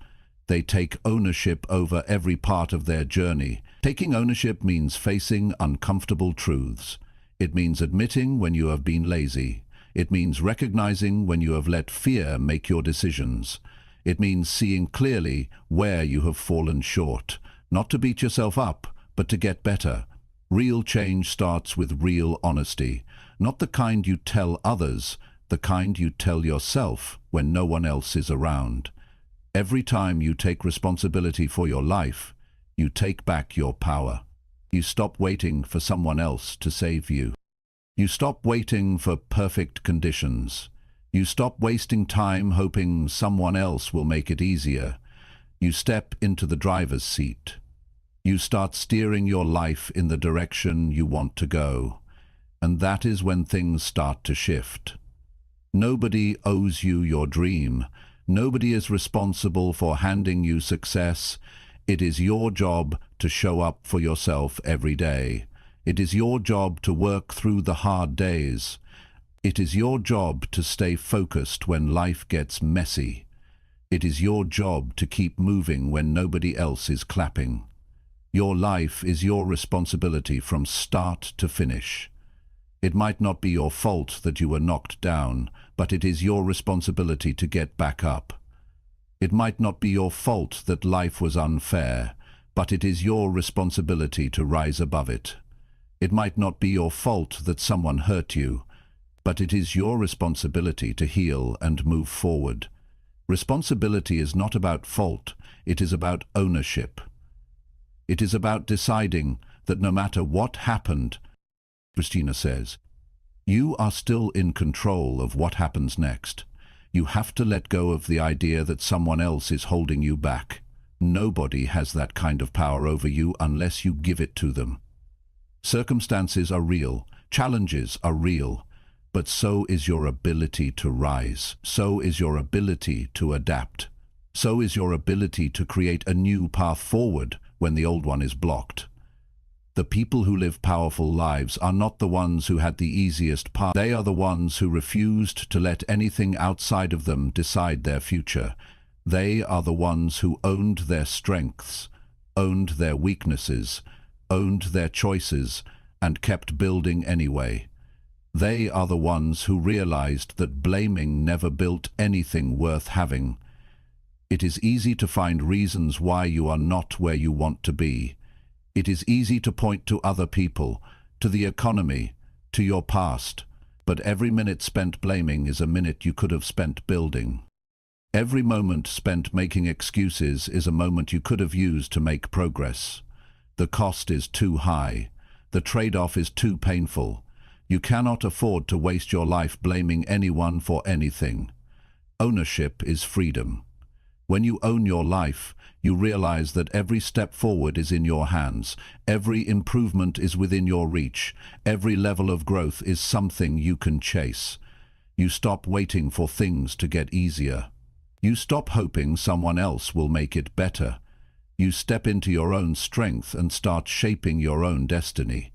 They take ownership over every part of their journey. Taking ownership means facing uncomfortable truths. It means admitting when you have been lazy. It means recognizing when you have let fear make your decisions. It means seeing clearly where you have fallen short, not to beat yourself up, but to get better. Real change starts with real honesty, not the kind you tell others, the kind you tell yourself when no one else is around. Every time you take responsibility for your life, you take back your power. You stop waiting for someone else to save you. You stop waiting for perfect conditions. You stop wasting time hoping someone else will make it easier. You step into the driver's seat. You start steering your life in the direction you want to go. And that is when things start to shift. Nobody owes you your dream. Nobody is responsible for handing you success. It is your job to show up for yourself every day. It is your job to work through the hard days. It is your job to stay focused when life gets messy. It is your job to keep moving when nobody else is clapping. Your life is your responsibility from start to finish. It might not be your fault that you were knocked down, but it is your responsibility to get back up. It might not be your fault that life was unfair, but it is your responsibility to rise above it. It might not be your fault that someone hurt you, but it is your responsibility to heal and move forward. Responsibility is not about fault, it is about ownership. It is about deciding that no matter what happened, Christina says, you are still in control of what happens next. You have to let go of the idea that someone else is holding you back. Nobody has that kind of power over you unless you give it to them. Circumstances are real, challenges are real, but so is your ability to rise. So is your ability to adapt. So is your ability to create a new path forward when the old one is blocked. The people who live powerful lives are not the ones who had the easiest path. They are the ones who refused to let anything outside of them decide their future. They are the ones who owned their strengths, owned their weaknesses, owned their choices, and kept building anyway. They are the ones who realized that blaming never built anything worth having. It is easy to find reasons why you are not where you want to be. It is easy to point to other people, to the economy, to your past, but every minute spent blaming is a minute you could have spent building. Every moment spent making excuses is a moment you could have used to make progress. The cost is too high. The trade-off is too painful. You cannot afford to waste your life blaming anyone for anything. Ownership is freedom. When you own your life, you realize that every step forward is in your hands. Every improvement is within your reach. Every level of growth is something you can chase. You stop waiting for things to get easier. You stop hoping someone else will make it better. You step into your own strength and start shaping your own destiny.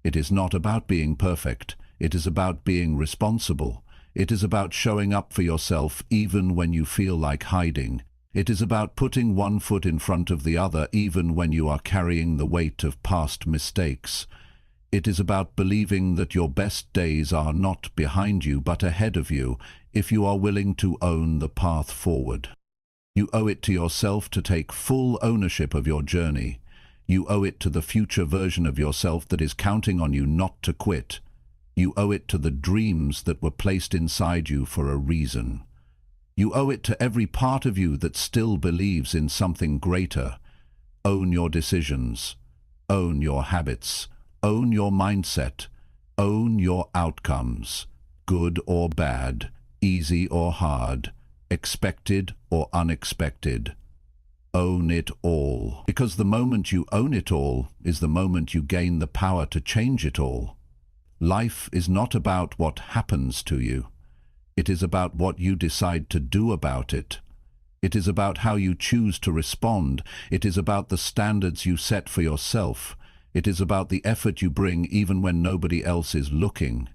It is not about being perfect. It is about being responsible. It is about showing up for yourself even when you feel like hiding. It is about putting one foot in front of the other even when you are carrying the weight of past mistakes. It is about believing that your best days are not behind you but ahead of you if you are willing to own the path forward. You owe it to yourself to take full ownership of your journey. You owe it to the future version of yourself that is counting on you not to quit. You owe it to the dreams that were placed inside you for a reason. You owe it to every part of you that still believes in something greater. Own your decisions. Own your habits. Own your mindset. Own your outcomes. Good or bad. Easy or hard. Expected or unexpected. Own it all. Because the moment you own it all is the moment you gain the power to change it all. Life is not about what happens to you. It is about what you decide to do about it. It is about how you choose to respond. It is about the standards you set for yourself. It is about the effort you bring even when nobody else is looking.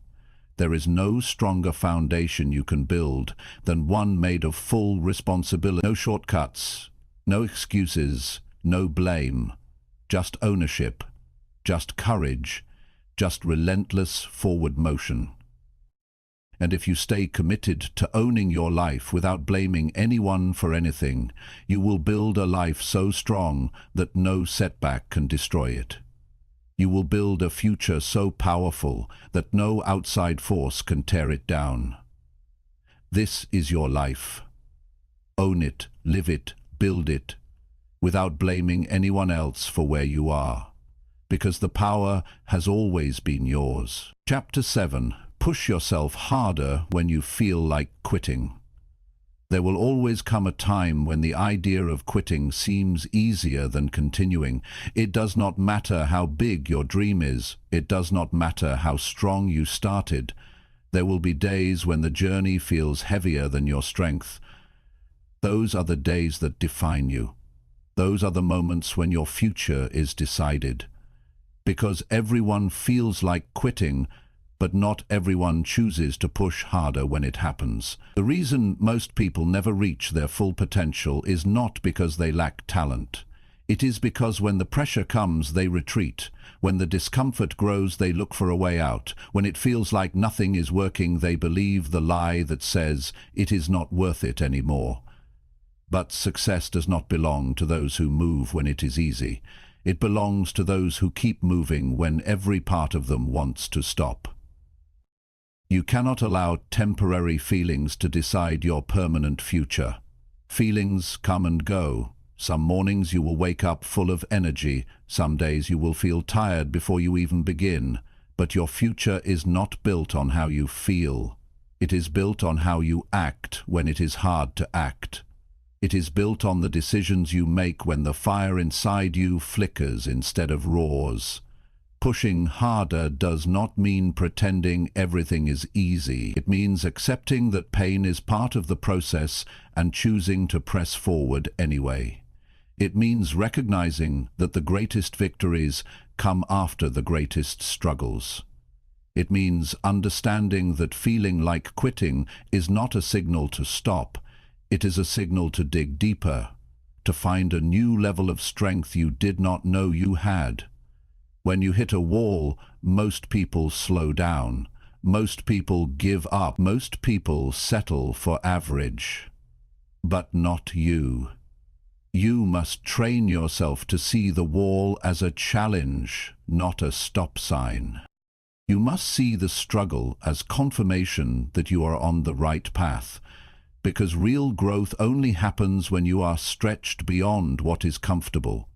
There is no stronger foundation you can build than one made of full responsibility. No shortcuts, no excuses, no blame. Just ownership, just courage, just relentless forward motion. And if you stay committed to owning your life without blaming anyone for anything, you will build a life so strong that no setback can destroy it. You will build a future so powerful that no outside force can tear it down. This is your life. Own it, live it, build it, without blaming anyone else for where you are, because the power has always been yours. Chapter 7. Push yourself harder when you feel like quitting. There will always come a time when the idea of quitting seems easier than continuing. It does not matter how big your dream is. It does not matter how strong you started. There will be days when the journey feels heavier than your strength. Those are the days that define you. Those are the moments when your future is decided. Because everyone feels like quitting, but not everyone chooses to push harder when it happens. The reason most people never reach their full potential is not because they lack talent. It is because when the pressure comes, they retreat. When the discomfort grows, they look for a way out. When it feels like nothing is working, they believe the lie that says it is not worth it anymore. But success does not belong to those who move when it is easy. It belongs to those who keep moving when every part of them wants to stop. You cannot allow temporary feelings to decide your permanent future. Feelings come and go. Some mornings you will wake up full of energy. Some days you will feel tired before you even begin. But your future is not built on how you feel. It is built on how you act when it is hard to act. It is built on the decisions you make when the fire inside you flickers instead of roars. Pushing harder does not mean pretending everything is easy. It means accepting that pain is part of the process and choosing to press forward anyway. It means recognizing that the greatest victories come after the greatest struggles. It means understanding that feeling like quitting is not a signal to stop. It is a signal to dig deeper, to find a new level of strength you did not know you had. When you hit a wall, most people slow down. Most people give up. Most people settle for average. But not you. You must train yourself to see the wall as a challenge, not a stop sign. You must see the struggle as confirmation that you are on the right path, because real growth only happens when you are stretched beyond what is comfortable.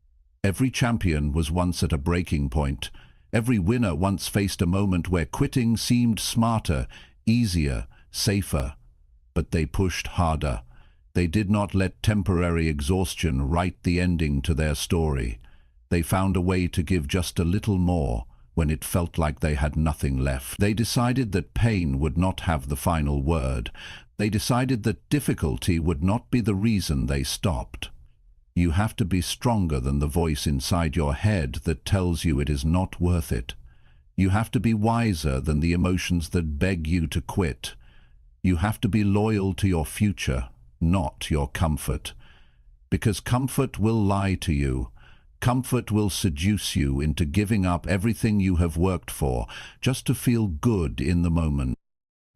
Every champion was once at a breaking point. Every winner once faced a moment where quitting seemed smarter, easier, safer. But they pushed harder. They did not let temporary exhaustion write the ending to their story. They found a way to give just a little more when it felt like they had nothing left. They decided that pain would not have the final word. They decided that difficulty would not be the reason they stopped. You have to be stronger than the voice inside your head that tells you it is not worth it. You have to be wiser than the emotions that beg you to quit. You have to be loyal to your future, not your comfort. Because comfort will lie to you. Comfort will seduce you into giving up everything you have worked for, just to feel good in the moment.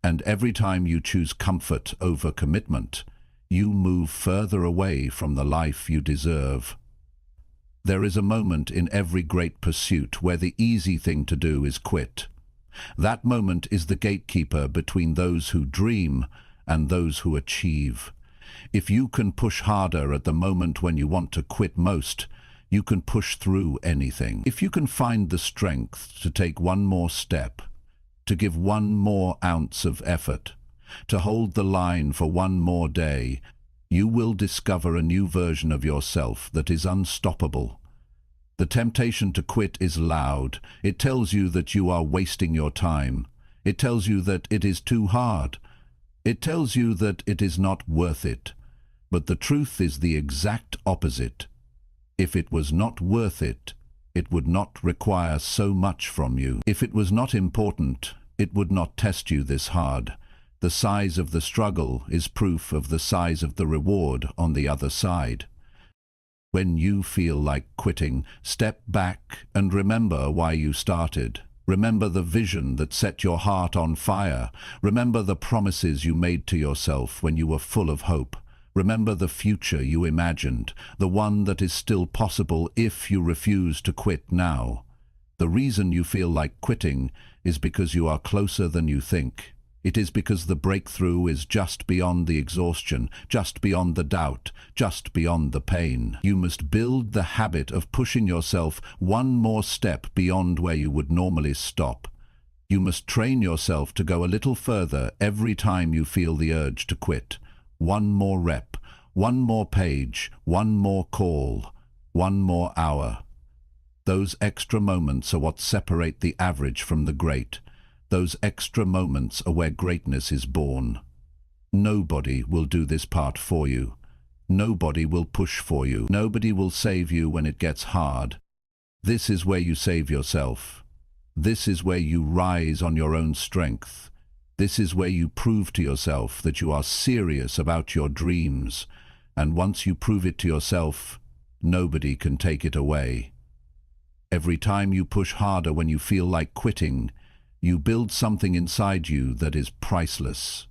And every time you choose comfort over commitment, you move further away from the life you deserve. There is a moment in every great pursuit where the easy thing to do is quit. That moment is the gatekeeper between those who dream and those who achieve. If you can push harder at the moment when you want to quit most, you can push through anything. If you can find the strength to take one more step, to give one more ounce of effort, to hold the line for one more day, you will discover a new version of yourself that is unstoppable. The temptation to quit is loud. It tells you that you are wasting your time. It tells you that it is too hard. It tells you that it is not worth it. But the truth is the exact opposite. If it was not worth it, it would not require so much from you. If it was not important, it would not test you this hard. The size of the struggle is proof of the size of the reward on the other side. When you feel like quitting, step back and remember why you started. Remember the vision that set your heart on fire. Remember the promises you made to yourself when you were full of hope. Remember the future you imagined, the one that is still possible if you refuse to quit now. The reason you feel like quitting is because you are closer than you think. It is because the breakthrough is just beyond the exhaustion, just beyond the doubt, just beyond the pain. You must build the habit of pushing yourself one more step beyond where you would normally stop. You must train yourself to go a little further every time you feel the urge to quit. One more rep, one more page, one more call, one more hour. Those extra moments are what separate the average from the great. Those extra moments are where greatness is born. Nobody will do this part for you. Nobody will push for you. Nobody will save you when it gets hard. This is where you save yourself. This is where you rise on your own strength. This is where you prove to yourself that you are serious about your dreams. And once you prove it to yourself, nobody can take it away. Every time you push harder when you feel like quitting, you build something inside you that is priceless.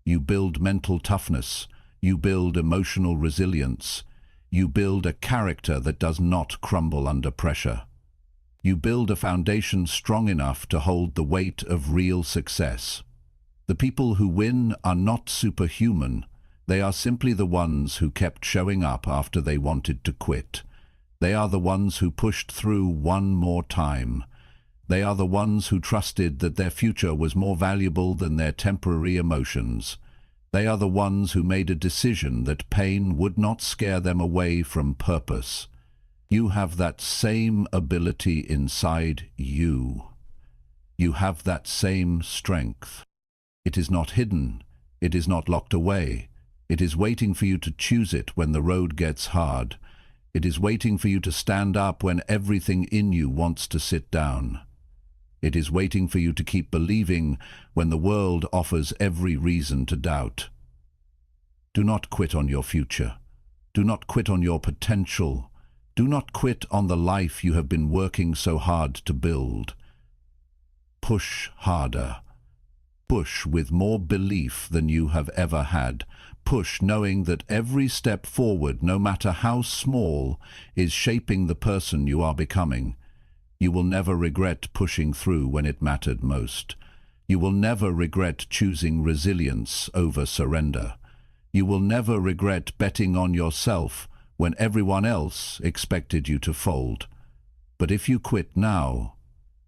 You build mental toughness. You build emotional resilience. You build a character that does not crumble under pressure. You build a foundation strong enough to hold the weight of real success. The people who win are not superhuman. They are simply the ones who kept showing up after they wanted to quit. They are the ones who pushed through one more time. They are the ones who trusted that their future was more valuable than their temporary emotions. They are the ones who made a decision that pain would not scare them away from purpose. You have that same ability inside you. You have that same strength. It is not hidden. It is not locked away. It is waiting for you to choose it when the road gets hard. It is waiting for you to stand up when everything in you wants to sit down. It is waiting for you to keep believing when the world offers every reason to doubt. Do not quit on your future. Do not quit on your potential. Do not quit on the life you have been working so hard to build. Push harder. Push with more belief than you have ever had. Push knowing that every step forward, no matter how small, is shaping the person you are becoming. You will never regret pushing through when it mattered most. You will never regret choosing resilience over surrender. You will never regret betting on yourself when everyone else expected you to fold. But if you quit now,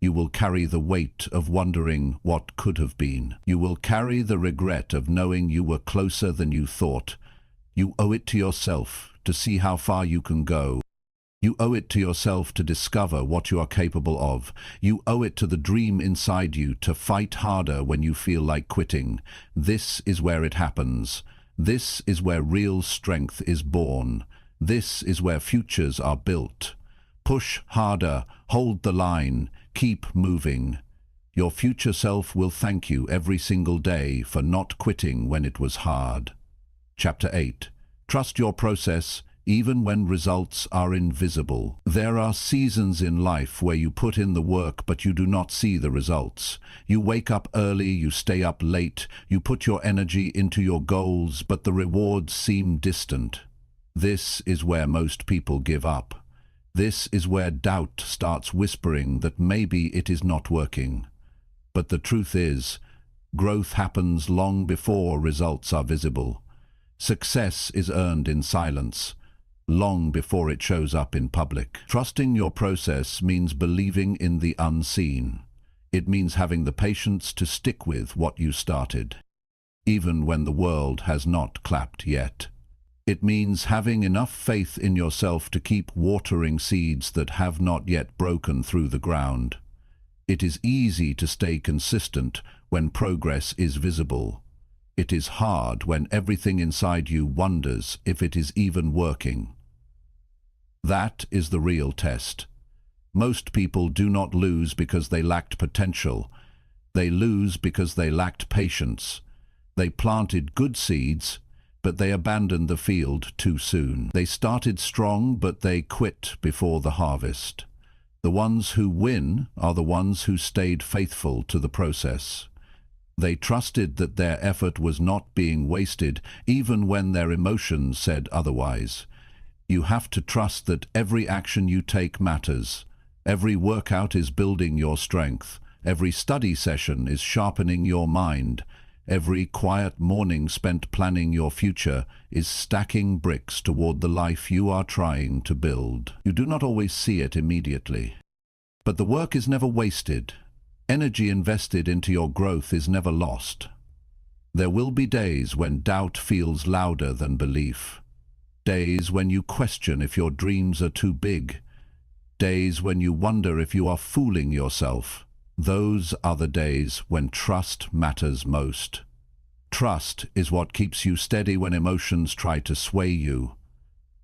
you will carry the weight of wondering what could have been. You will carry the regret of knowing you were closer than you thought. You owe it to yourself to see how far you can go. You owe it to yourself to discover what you are capable of. You owe it to the dream inside you to fight harder when you feel like quitting. This is where it happens. This is where real strength is born. This is where futures are built. Push harder, hold the line, keep moving. Your future self will thank you every single day for not quitting when it was hard. Chapter 8. Trust your process, even when results are invisible. There are seasons in life where you put in the work but you do not see the results. You wake up early, you stay up late, you put your energy into your goals, but the rewards seem distant. This is where most people give up. This is where doubt starts whispering that maybe it is not working. But the truth is, growth happens long before results are visible. Success is earned in silence, long before it shows up in public. Trusting your process means believing in the unseen. It means having the patience to stick with what you started, even when the world has not clapped yet. It means having enough faith in yourself to keep watering seeds that have not yet broken through the ground. It is easy to stay consistent when progress is visible. It is hard when everything inside you wonders if it is even working. That is the real test. Most people do not lose because they lacked potential. They lose because they lacked patience. They planted good seeds, but they abandoned the field too soon. They started strong, but they quit before the harvest. The ones who win are the ones who stayed faithful to the process. They trusted that their effort was not being wasted, even when their emotions said otherwise. You have to trust that every action you take matters. Every workout is building your strength. Every study session is sharpening your mind. Every quiet morning spent planning your future is stacking bricks toward the life you are trying to build. You do not always see it immediately. But the work is never wasted. Energy invested into your growth is never lost. There will be days when doubt feels louder than belief. Days when you question if your dreams are too big. Days when you wonder if you are fooling yourself. Those are the days when trust matters most. Trust is what keeps you steady when emotions try to sway you.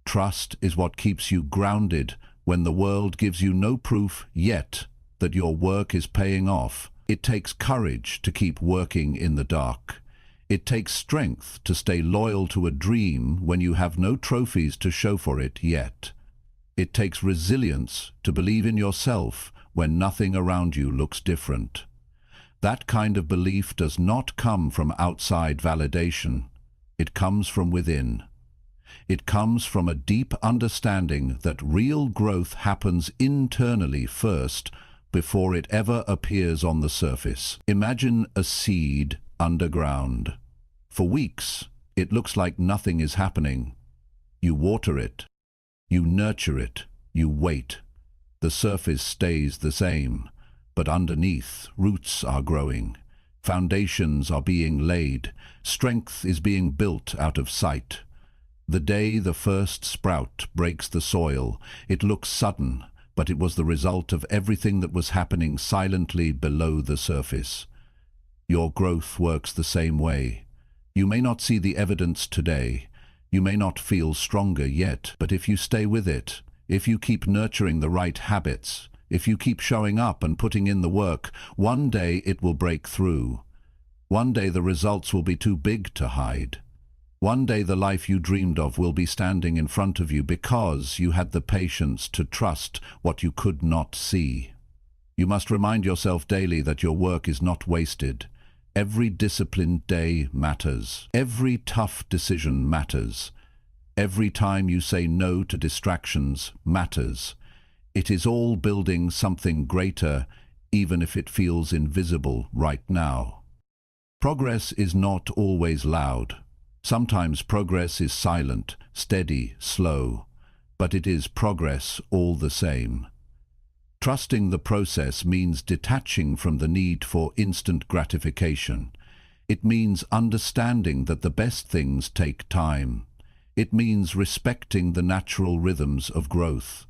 Trust is what keeps you grounded when the world gives you no proof yet that your work is paying off. It takes courage to keep working in the dark. It takes strength to stay loyal to a dream when you have no trophies to show for it yet. It takes resilience to believe in yourself when nothing around you looks different. That kind of belief does not come from outside validation. It comes from within. It comes from a deep understanding that real growth happens internally first before it ever appears on the surface. Imagine a seed underground. For weeks, it looks like nothing is happening. You water it, you nurture it, you wait. The surface stays the same, but underneath, roots are growing. Foundations are being laid. Strength is being built out of sight. The day the first sprout breaks the soil, it looks sudden, but it was the result of everything that was happening silently below the surface. Your growth works the same way. You may not see the evidence today. You may not feel stronger yet, but if you stay with it, if you keep nurturing the right habits, if you keep showing up and putting in the work, one day it will break through. One day the results will be too big to hide. One day the life you dreamed of will be standing in front of you because you had the patience to trust what you could not see. You must remind yourself daily that your work is not wasted. Every disciplined day matters. Every tough decision matters. Every time you say no to distractions matters. It is all building something greater, even if it feels invisible right now. Progress is not always loud. Sometimes progress is silent, steady, slow, but it is progress all the same. Trusting the process means detaching from the need for instant gratification. It means understanding that the best things take time. It means respecting the natural rhythms of growth.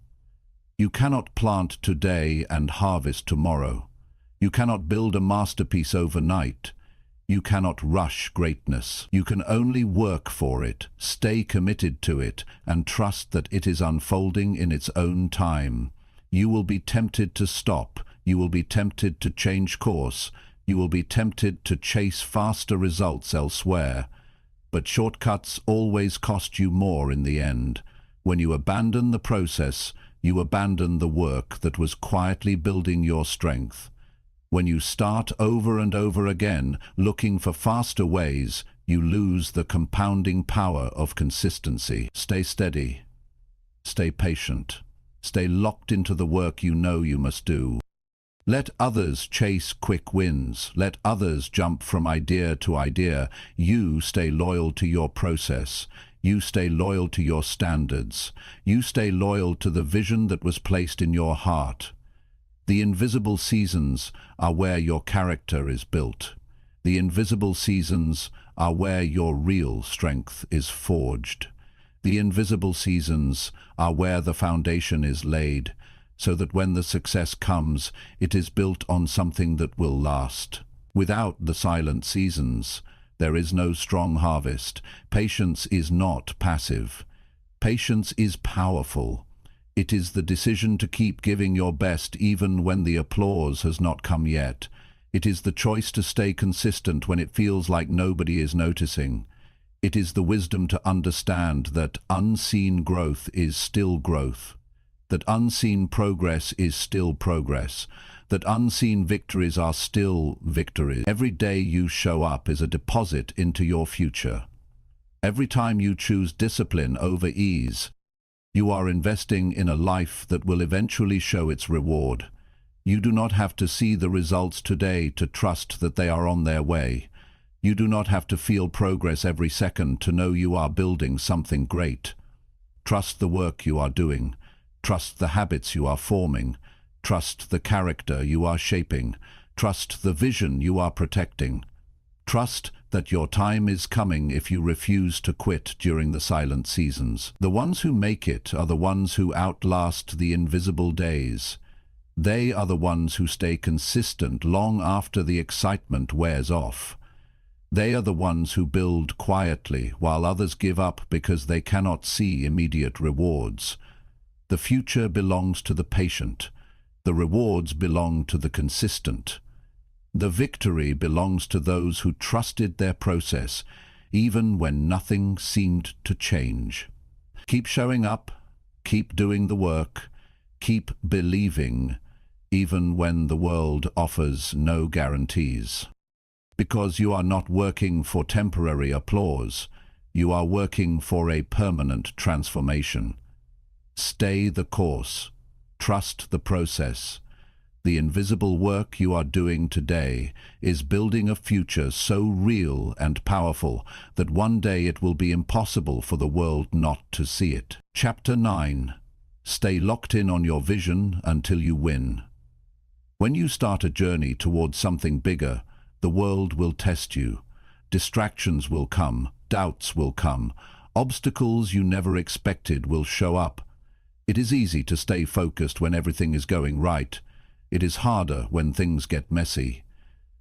You cannot plant today and harvest tomorrow. You cannot build a masterpiece overnight. You cannot rush greatness. You can only work for it, stay committed to it, and trust that it is unfolding in its own time. You will be tempted to stop. You will be tempted to change course. You will be tempted to chase faster results elsewhere. But shortcuts always cost you more in the end. When you abandon the process, you abandon the work that was quietly building your strength. When you start over and over again, looking for faster ways, you lose the compounding power of consistency. Stay steady. Stay patient. Stay locked into the work you know you must do. Let others chase quick wins. Let others jump from idea to idea. You stay loyal to your process. You stay loyal to your standards. You stay loyal to the vision that was placed in your heart. The invisible seasons are where your character is built. The invisible seasons are where your real strength is forged. The invisible seasons are where the foundation is laid, so that when the success comes, it is built on something that will last. Without the silent seasons, there is no strong harvest. Patience is not passive. Patience is powerful. It is the decision to keep giving your best even when the applause has not come yet. It is the choice to stay consistent when it feels like nobody is noticing. It is the wisdom to understand that unseen growth is still growth, that unseen progress is still progress, that unseen victories are still victories. Every day you show up is a deposit into your future. Every time you choose discipline over ease, you are investing in a life that will eventually show its reward. You do not have to see the results today to trust that they are on their way. You do not have to feel progress every second to know you are building something great. Trust the work you are doing. Trust the habits you are forming. Trust the character you are shaping. Trust the vision you are protecting. Trust that your time is coming if you refuse to quit during the silent seasons. The ones who make it are the ones who outlast the invisible days. They are the ones who stay consistent long after the excitement wears off. They are the ones who build quietly while others give up because they cannot see immediate rewards. The future belongs to the patient. The rewards belong to the consistent. The victory belongs to those who trusted their process, even when nothing seemed to change. Keep showing up, keep doing the work, keep believing, even when the world offers no guarantees. Because you are not working for temporary applause. You are working for a permanent transformation. Stay the course. Trust the process. The invisible work you are doing today is building a future so real and powerful that one day it will be impossible for the world not to see it. Chapter 9. Stay locked in on your vision until you win. When you start a journey towards something bigger, the world will test you. Distractions will come, doubts will come, obstacles you never expected will show up. It is easy to stay focused when everything is going right. It is harder when things get messy.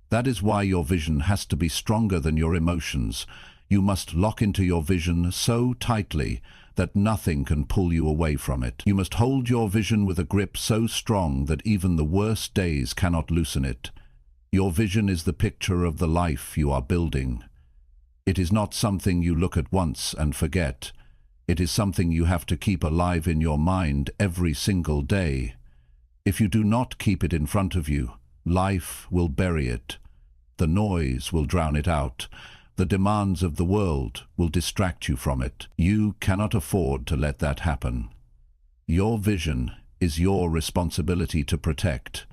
That is why your vision has to be stronger than your emotions. You must lock into your vision so tightly that nothing can pull you away from it. You must hold your vision with a grip so strong that even the worst days cannot loosen it. Your vision is the picture of the life you are building. It is not something you look at once and forget. It is something you have to keep alive in your mind every single day. If you do not keep it in front of you, life will bury it. The noise will drown it out. The demands of the world will distract you from it. You cannot afford to let that happen. Your vision is your responsibility to protect.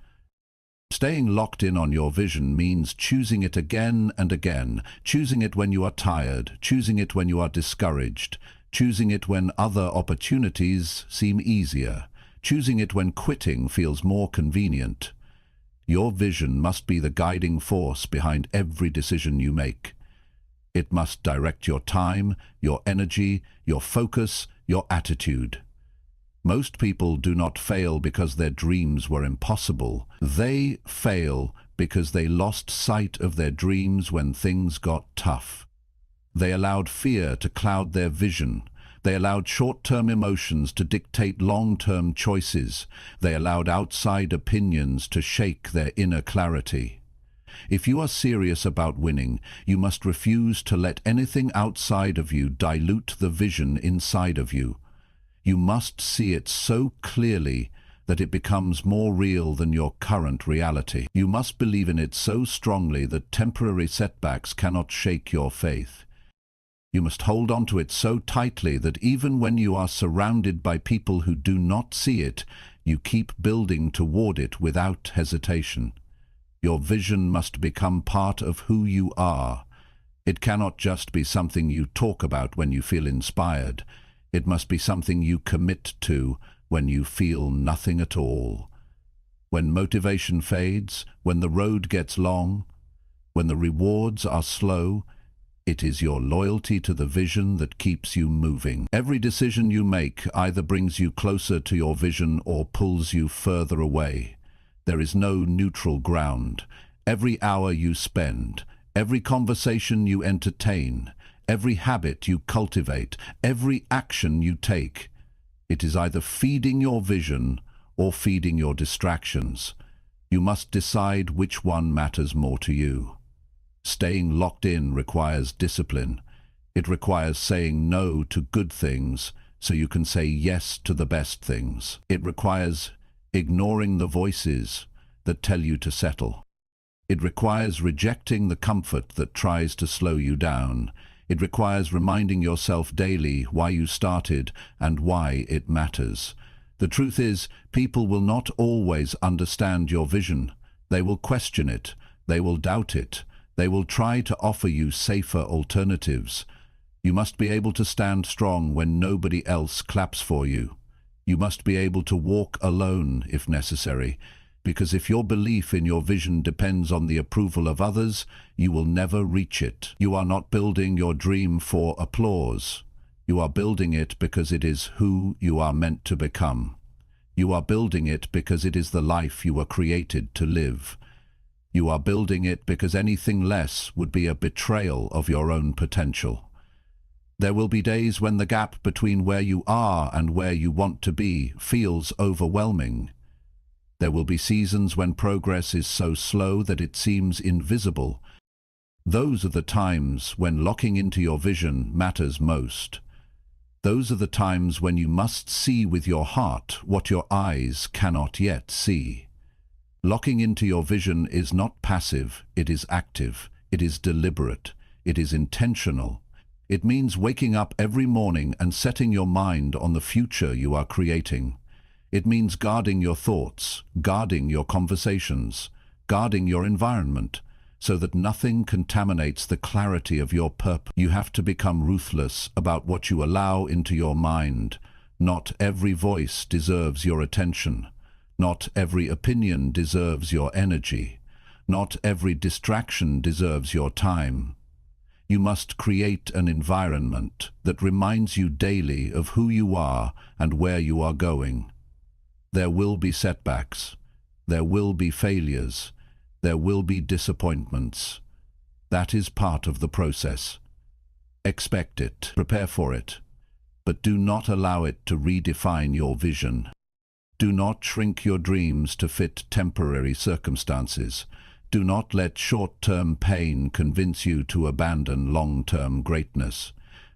Staying locked in on your vision means choosing it again and again, choosing it when you are tired, choosing it when you are discouraged, choosing it when other opportunities seem easier, choosing it when quitting feels more convenient. Your vision must be the guiding force behind every decision you make. It must direct your time, your energy, your focus, your attitude. Most people do not fail because their dreams were impossible. They fail because they lost sight of their dreams when things got tough. They allowed fear to cloud their vision. They allowed short-term emotions to dictate long-term choices. They allowed outside opinions to shake their inner clarity. If you are serious about winning, you must refuse to let anything outside of you dilute the vision inside of you. You must see it so clearly that it becomes more real than your current reality. You must believe in it so strongly that temporary setbacks cannot shake your faith. You must hold on to it so tightly that even when you are surrounded by people who do not see it, you keep building toward it without hesitation. Your vision must become part of who you are. It cannot just be something you talk about when you feel inspired. It must be something you commit to when you feel nothing at all. When motivation fades, when the road gets long, when the rewards are slow, it is your loyalty to the vision that keeps you moving. Every decision you make either brings you closer to your vision or pulls you further away. There is no neutral ground. Every hour you spend, every conversation you entertain, every habit you cultivate, every action you take, it is either feeding your vision or feeding your distractions. You must decide which one matters more to you. Staying locked in requires discipline. It requires saying no to good things so you can say yes to the best things. It requires ignoring the voices that tell you to settle. It requires rejecting the comfort that tries to slow you down. It requires reminding yourself daily why you started and why it matters. The truth is, people will not always understand your vision. They will question it. They will doubt it. They will try to offer you safer alternatives. You must be able to stand strong when nobody else claps for you. You must be able to walk alone if necessary, because if your belief in your vision depends on the approval of others, you will never reach it. You are not building your dream for applause. You are building it because it is who you are meant to become. You are building it because it is the life you were created to live. You are building it because anything less would be a betrayal of your own potential. There will be days when the gap between where you are and where you want to be feels overwhelming. There will be seasons when progress is so slow that it seems invisible. Those are the times when locking into your vision matters most. Those are the times when you must see with your heart what your eyes cannot yet see. Locking into your vision is not passive, it is active, it is deliberate, it is intentional. It means waking up every morning and setting your mind on the future you are creating. It means guarding your thoughts, guarding your conversations, guarding your environment, so that nothing contaminates the clarity of your purpose. You have to become ruthless about what you allow into your mind. Not every voice deserves your attention. Not every opinion deserves your energy. Not every distraction deserves your time. You must create an environment that reminds you daily of who you are and where you are going. There will be setbacks. There will be failures. There will be disappointments. That is part of the process. Expect it, prepare for it, but do not allow it to redefine your vision. Do not shrink your dreams to fit temporary circumstances. Do not let short-term pain convince you to abandon long-term greatness.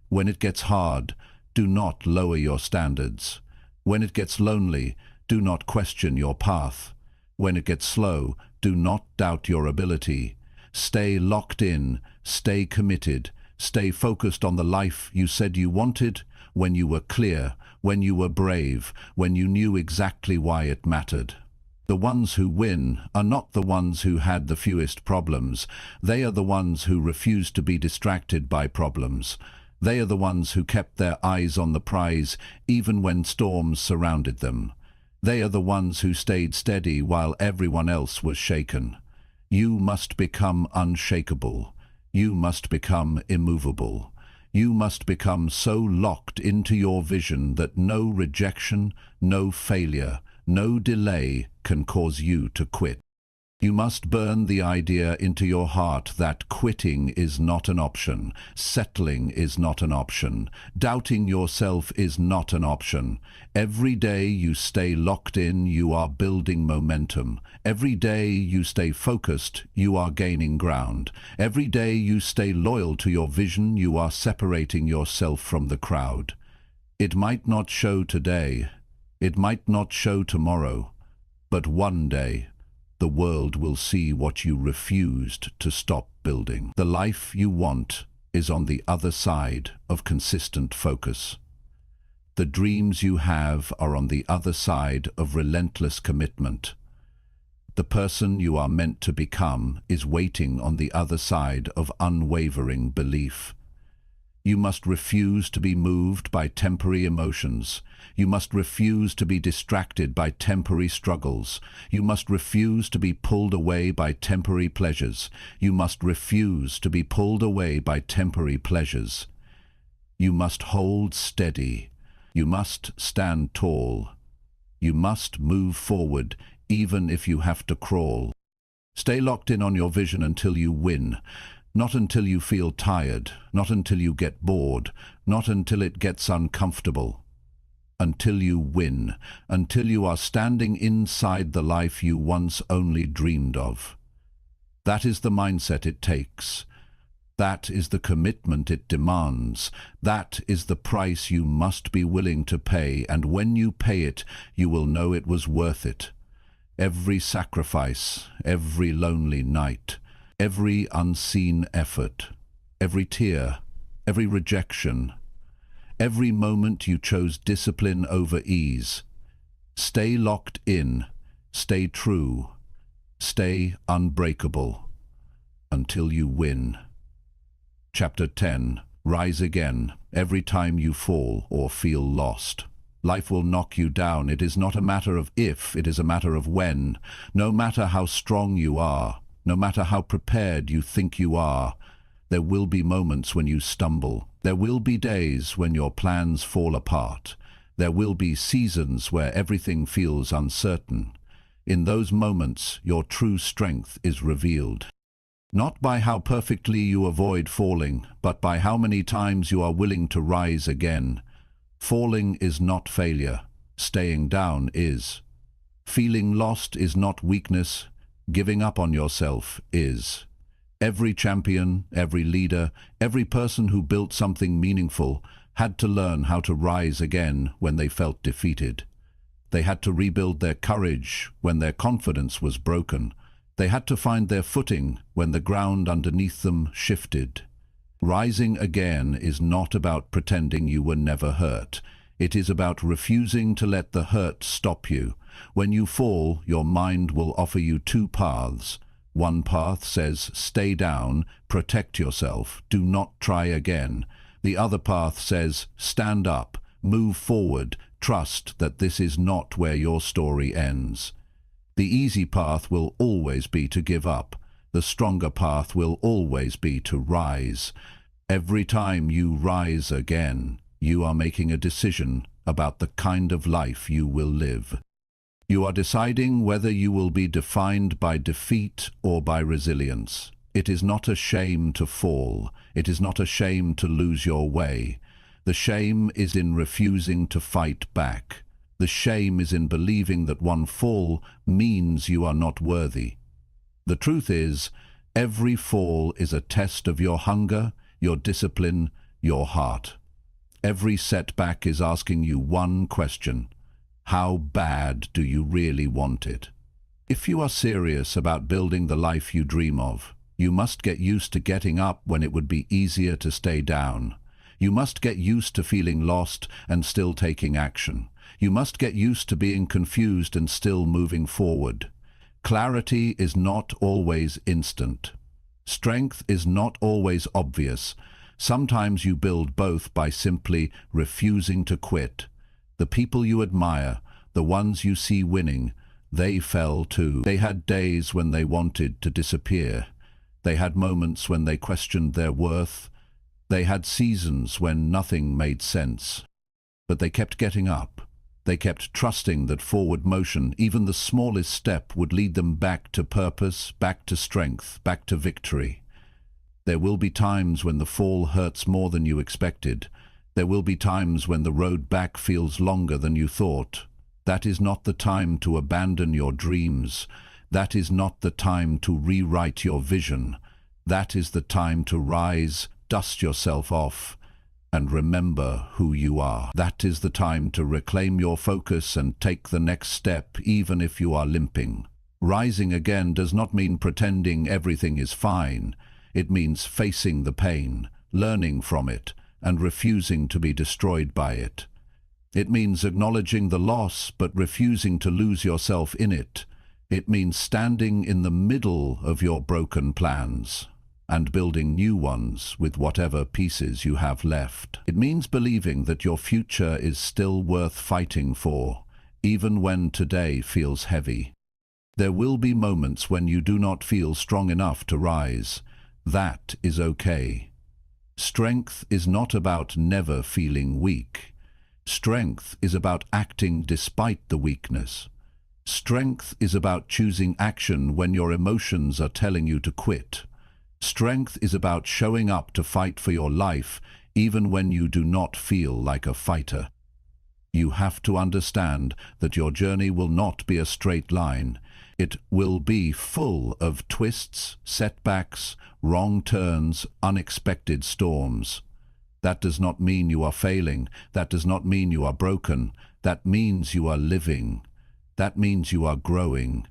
When it gets hard, do not lower your standards. When it gets lonely, do not question your path. When it gets slow, do not doubt your ability. Stay locked in, stay committed, stay focused on the life you said you wanted, when you were clear, when you were brave, when you knew exactly why it mattered. The ones who win are not the ones who had the fewest problems. They are the ones who refused to be distracted by problems. They are the ones who kept their eyes on the prize even when storms surrounded them. They are the ones who stayed steady while everyone else was shaken. You must become unshakable. You must become immovable. You must become so locked into your vision that no rejection, no failure, no delay can cause you to quit. You must burn the idea into your heart that quitting is not an option, settling is not an option, doubting yourself is not an option. Every day you stay locked in, you are building momentum. Every day you stay focused, you are gaining ground. Every day you stay loyal to your vision, you are separating yourself from the crowd. It might not show today, it might not show tomorrow, but one day, the world will see what you refused to stop building. The life you want is on the other side of consistent focus. The dreams you have are on the other side of relentless commitment. The person you are meant to become is waiting on the other side of unwavering belief. You must refuse to be moved by temporary emotions. You must refuse to be distracted by temporary struggles. You must refuse to be pulled away by temporary pleasures. You must refuse to be pulled away by temporary pleasures. You must hold steady. You must stand tall. You must move forward, even if you have to crawl. Stay locked in on your vision until you win. Not until you feel tired, not until you get bored, not until it gets uncomfortable. Until you win, until you are standing inside the life you once only dreamed of. That is the mindset it takes. That is the commitment it demands. That is the price you must be willing to pay, and when you pay it, you will know it was worth it. Every sacrifice, every lonely night, every unseen effort, every tear, every rejection, every moment you chose discipline over ease. Stay locked in, stay true, stay unbreakable, until you win. Chapter 10. Rise again, every time you fall or feel lost. Life will knock you down. It is not a matter of if, it is a matter of when. No matter how strong you are, no matter how prepared you think you are, there will be moments when you stumble. There will be days when your plans fall apart. There will be seasons where everything feels uncertain. In those moments, your true strength is revealed. Not by how perfectly you avoid falling, but by how many times you are willing to rise again. Falling is not failure. Staying down is. Feeling lost is not weakness. Giving up on yourself is. Every champion, every leader, every person who built something meaningful had to learn how to rise again when they felt defeated. They had to rebuild their courage when their confidence was broken. They had to find their footing when the ground underneath them shifted. Rising again is not about pretending you were never hurt. It is about refusing to let the hurt stop you. When you fall, your mind will offer you two paths. One path says, stay down, protect yourself, do not try again. The other path says, stand up, move forward, trust that this is not where your story ends. The easy path will always be to give up. The stronger path will always be to rise. Every time you rise again, you are making a decision about the kind of life you will live. You are deciding whether you will be defined by defeat or by resilience. It is not a shame to fall. It is not a shame to lose your way. The shame is in refusing to fight back. The shame is in believing that one fall means you are not worthy. The truth is, every fall is a test of your hunger, your discipline, your heart. Every setback is asking you one question: how bad do you really want it? If you are serious about building the life you dream of, you must get used to getting up when it would be easier to stay down. You must get used to feeling lost and still taking action. You must get used to being confused and still moving forward. Clarity is not always instant. Strength is not always obvious. Sometimes you build both by simply refusing to quit. The people you admire, the ones you see winning, they fell too. They had days when they wanted to disappear. They had moments when they questioned their worth. They had seasons when nothing made sense. But they kept getting up. They kept trusting that forward motion, even the smallest step, would lead them back to purpose, back to strength, back to victory. There will be times when the fall hurts more than you expected. There will be times when the road back feels longer than you thought. That is not the time to abandon your dreams. That is not the time to rewrite your vision. That is the time to rise, dust yourself off, and remember who you are. That is the time to reclaim your focus and take the next step, even if you are limping. Rising again does not mean pretending everything is fine. It means facing the pain, learning from it, and refusing to be destroyed by it. It means acknowledging the loss, but refusing to lose yourself in it. It means standing in the middle of your broken plans and building new ones with whatever pieces you have left. It means believing that your future is still worth fighting for, even when today feels heavy. There will be moments when you do not feel strong enough to rise. That is okay. Strength is not about never feeling weak. Strength is about acting despite the weakness. Strength is about choosing action when your emotions are telling you to quit. Strength is about showing up to fight for your life, even when you do not feel like a fighter. You have to understand that your journey will not be a straight line. It will be full of twists, setbacks, wrong turns, unexpected storms. That does not mean you are failing. That does not mean you are broken. That means you are living. That means you are growing.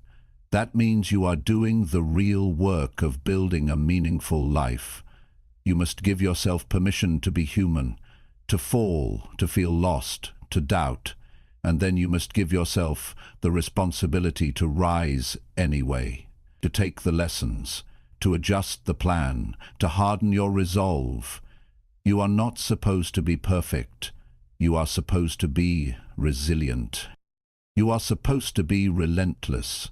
That means you are doing the real work of building a meaningful life. You must give yourself permission to be human, to fall, to feel lost, to doubt, and then you must give yourself the responsibility to rise anyway, to take the lessons, to adjust the plan, to harden your resolve. You are not supposed to be perfect. You are supposed to be resilient. You are supposed to be relentless.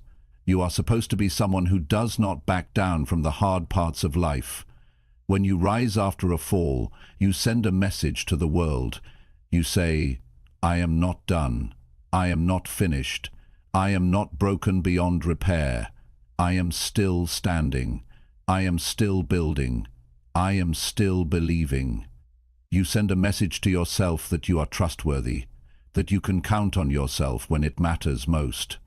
You are supposed to be someone who does not back down from the hard parts of life. When you rise after a fall, you send a message to the world. You say, I am not done. I am not finished. I am not broken beyond repair. I am still standing. I am still building. I am still believing. You send a message to yourself that you are trustworthy, that you can count on yourself when it matters most,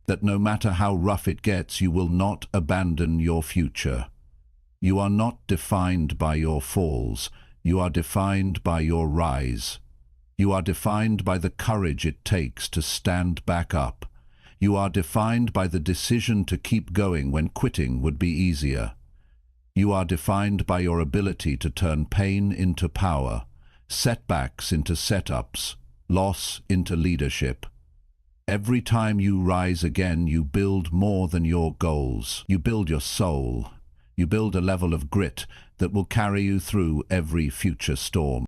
that no matter how rough it gets, you will not abandon your future. You are not defined by your falls. You are defined by your rise. You are defined by the courage it takes to stand back up. You are defined by the decision to keep going when quitting would be easier. You are defined by your ability to turn pain into power, setbacks into setups, loss into leadership. Every time you rise again, you build more than your goals. You build your soul. You build a level of grit that will carry you through every future storm.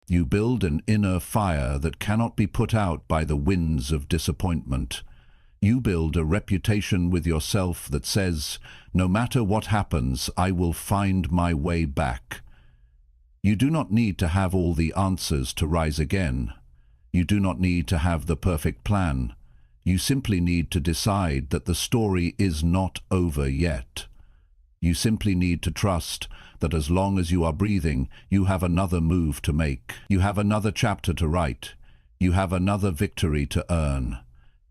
You build an inner fire that cannot be put out by the winds of disappointment. You build a reputation with yourself that says, no matter what happens, I will find my way back. You do not need to have all the answers to rise again. You do not need to have the perfect plan. You simply need to decide that the story is not over yet. You simply need to trust that as long as you are breathing, you have another move to make. You have another chapter to write. You have another victory to earn.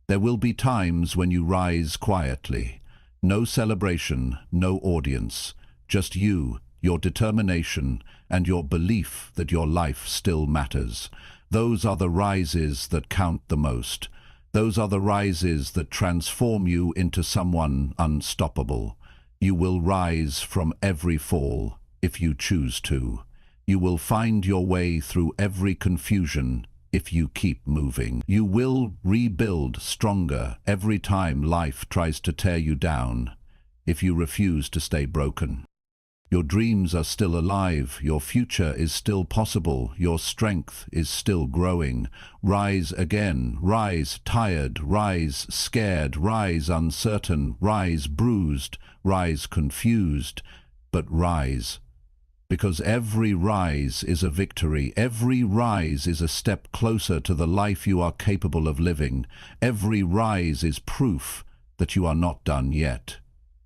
There will be times when you rise quietly. No celebration, no audience. Just you, your determination, and your belief that your life still matters. Those are the rises that count the most. Those are the rises that transform you into someone unstoppable. You will rise from every fall, if you choose to. You will find your way through every confusion, if you keep moving. You will rebuild stronger every time life tries to tear you down, if you refuse to stay broken. Your dreams are still alive, your future is still possible, your strength is still growing. Rise again, rise tired, rise scared, rise uncertain, rise bruised, rise confused, but rise. Because every rise is a victory, every rise is a step closer to the life you are capable of living. Every rise is proof that you are not done yet.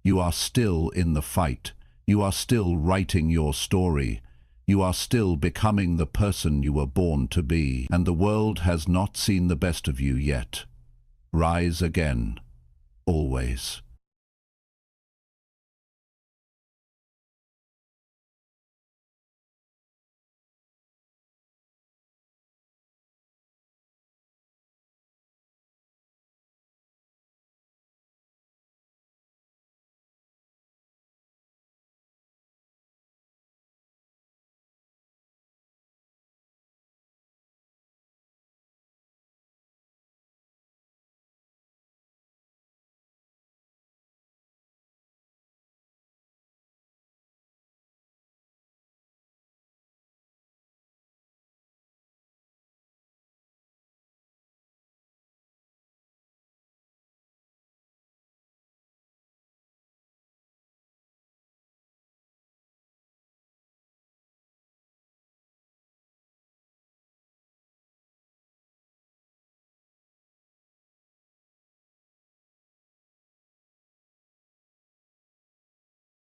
You are still in the fight. You are still writing your story. You are still becoming the person you were born to be, and the world has not seen the best of you yet. Rise again, always.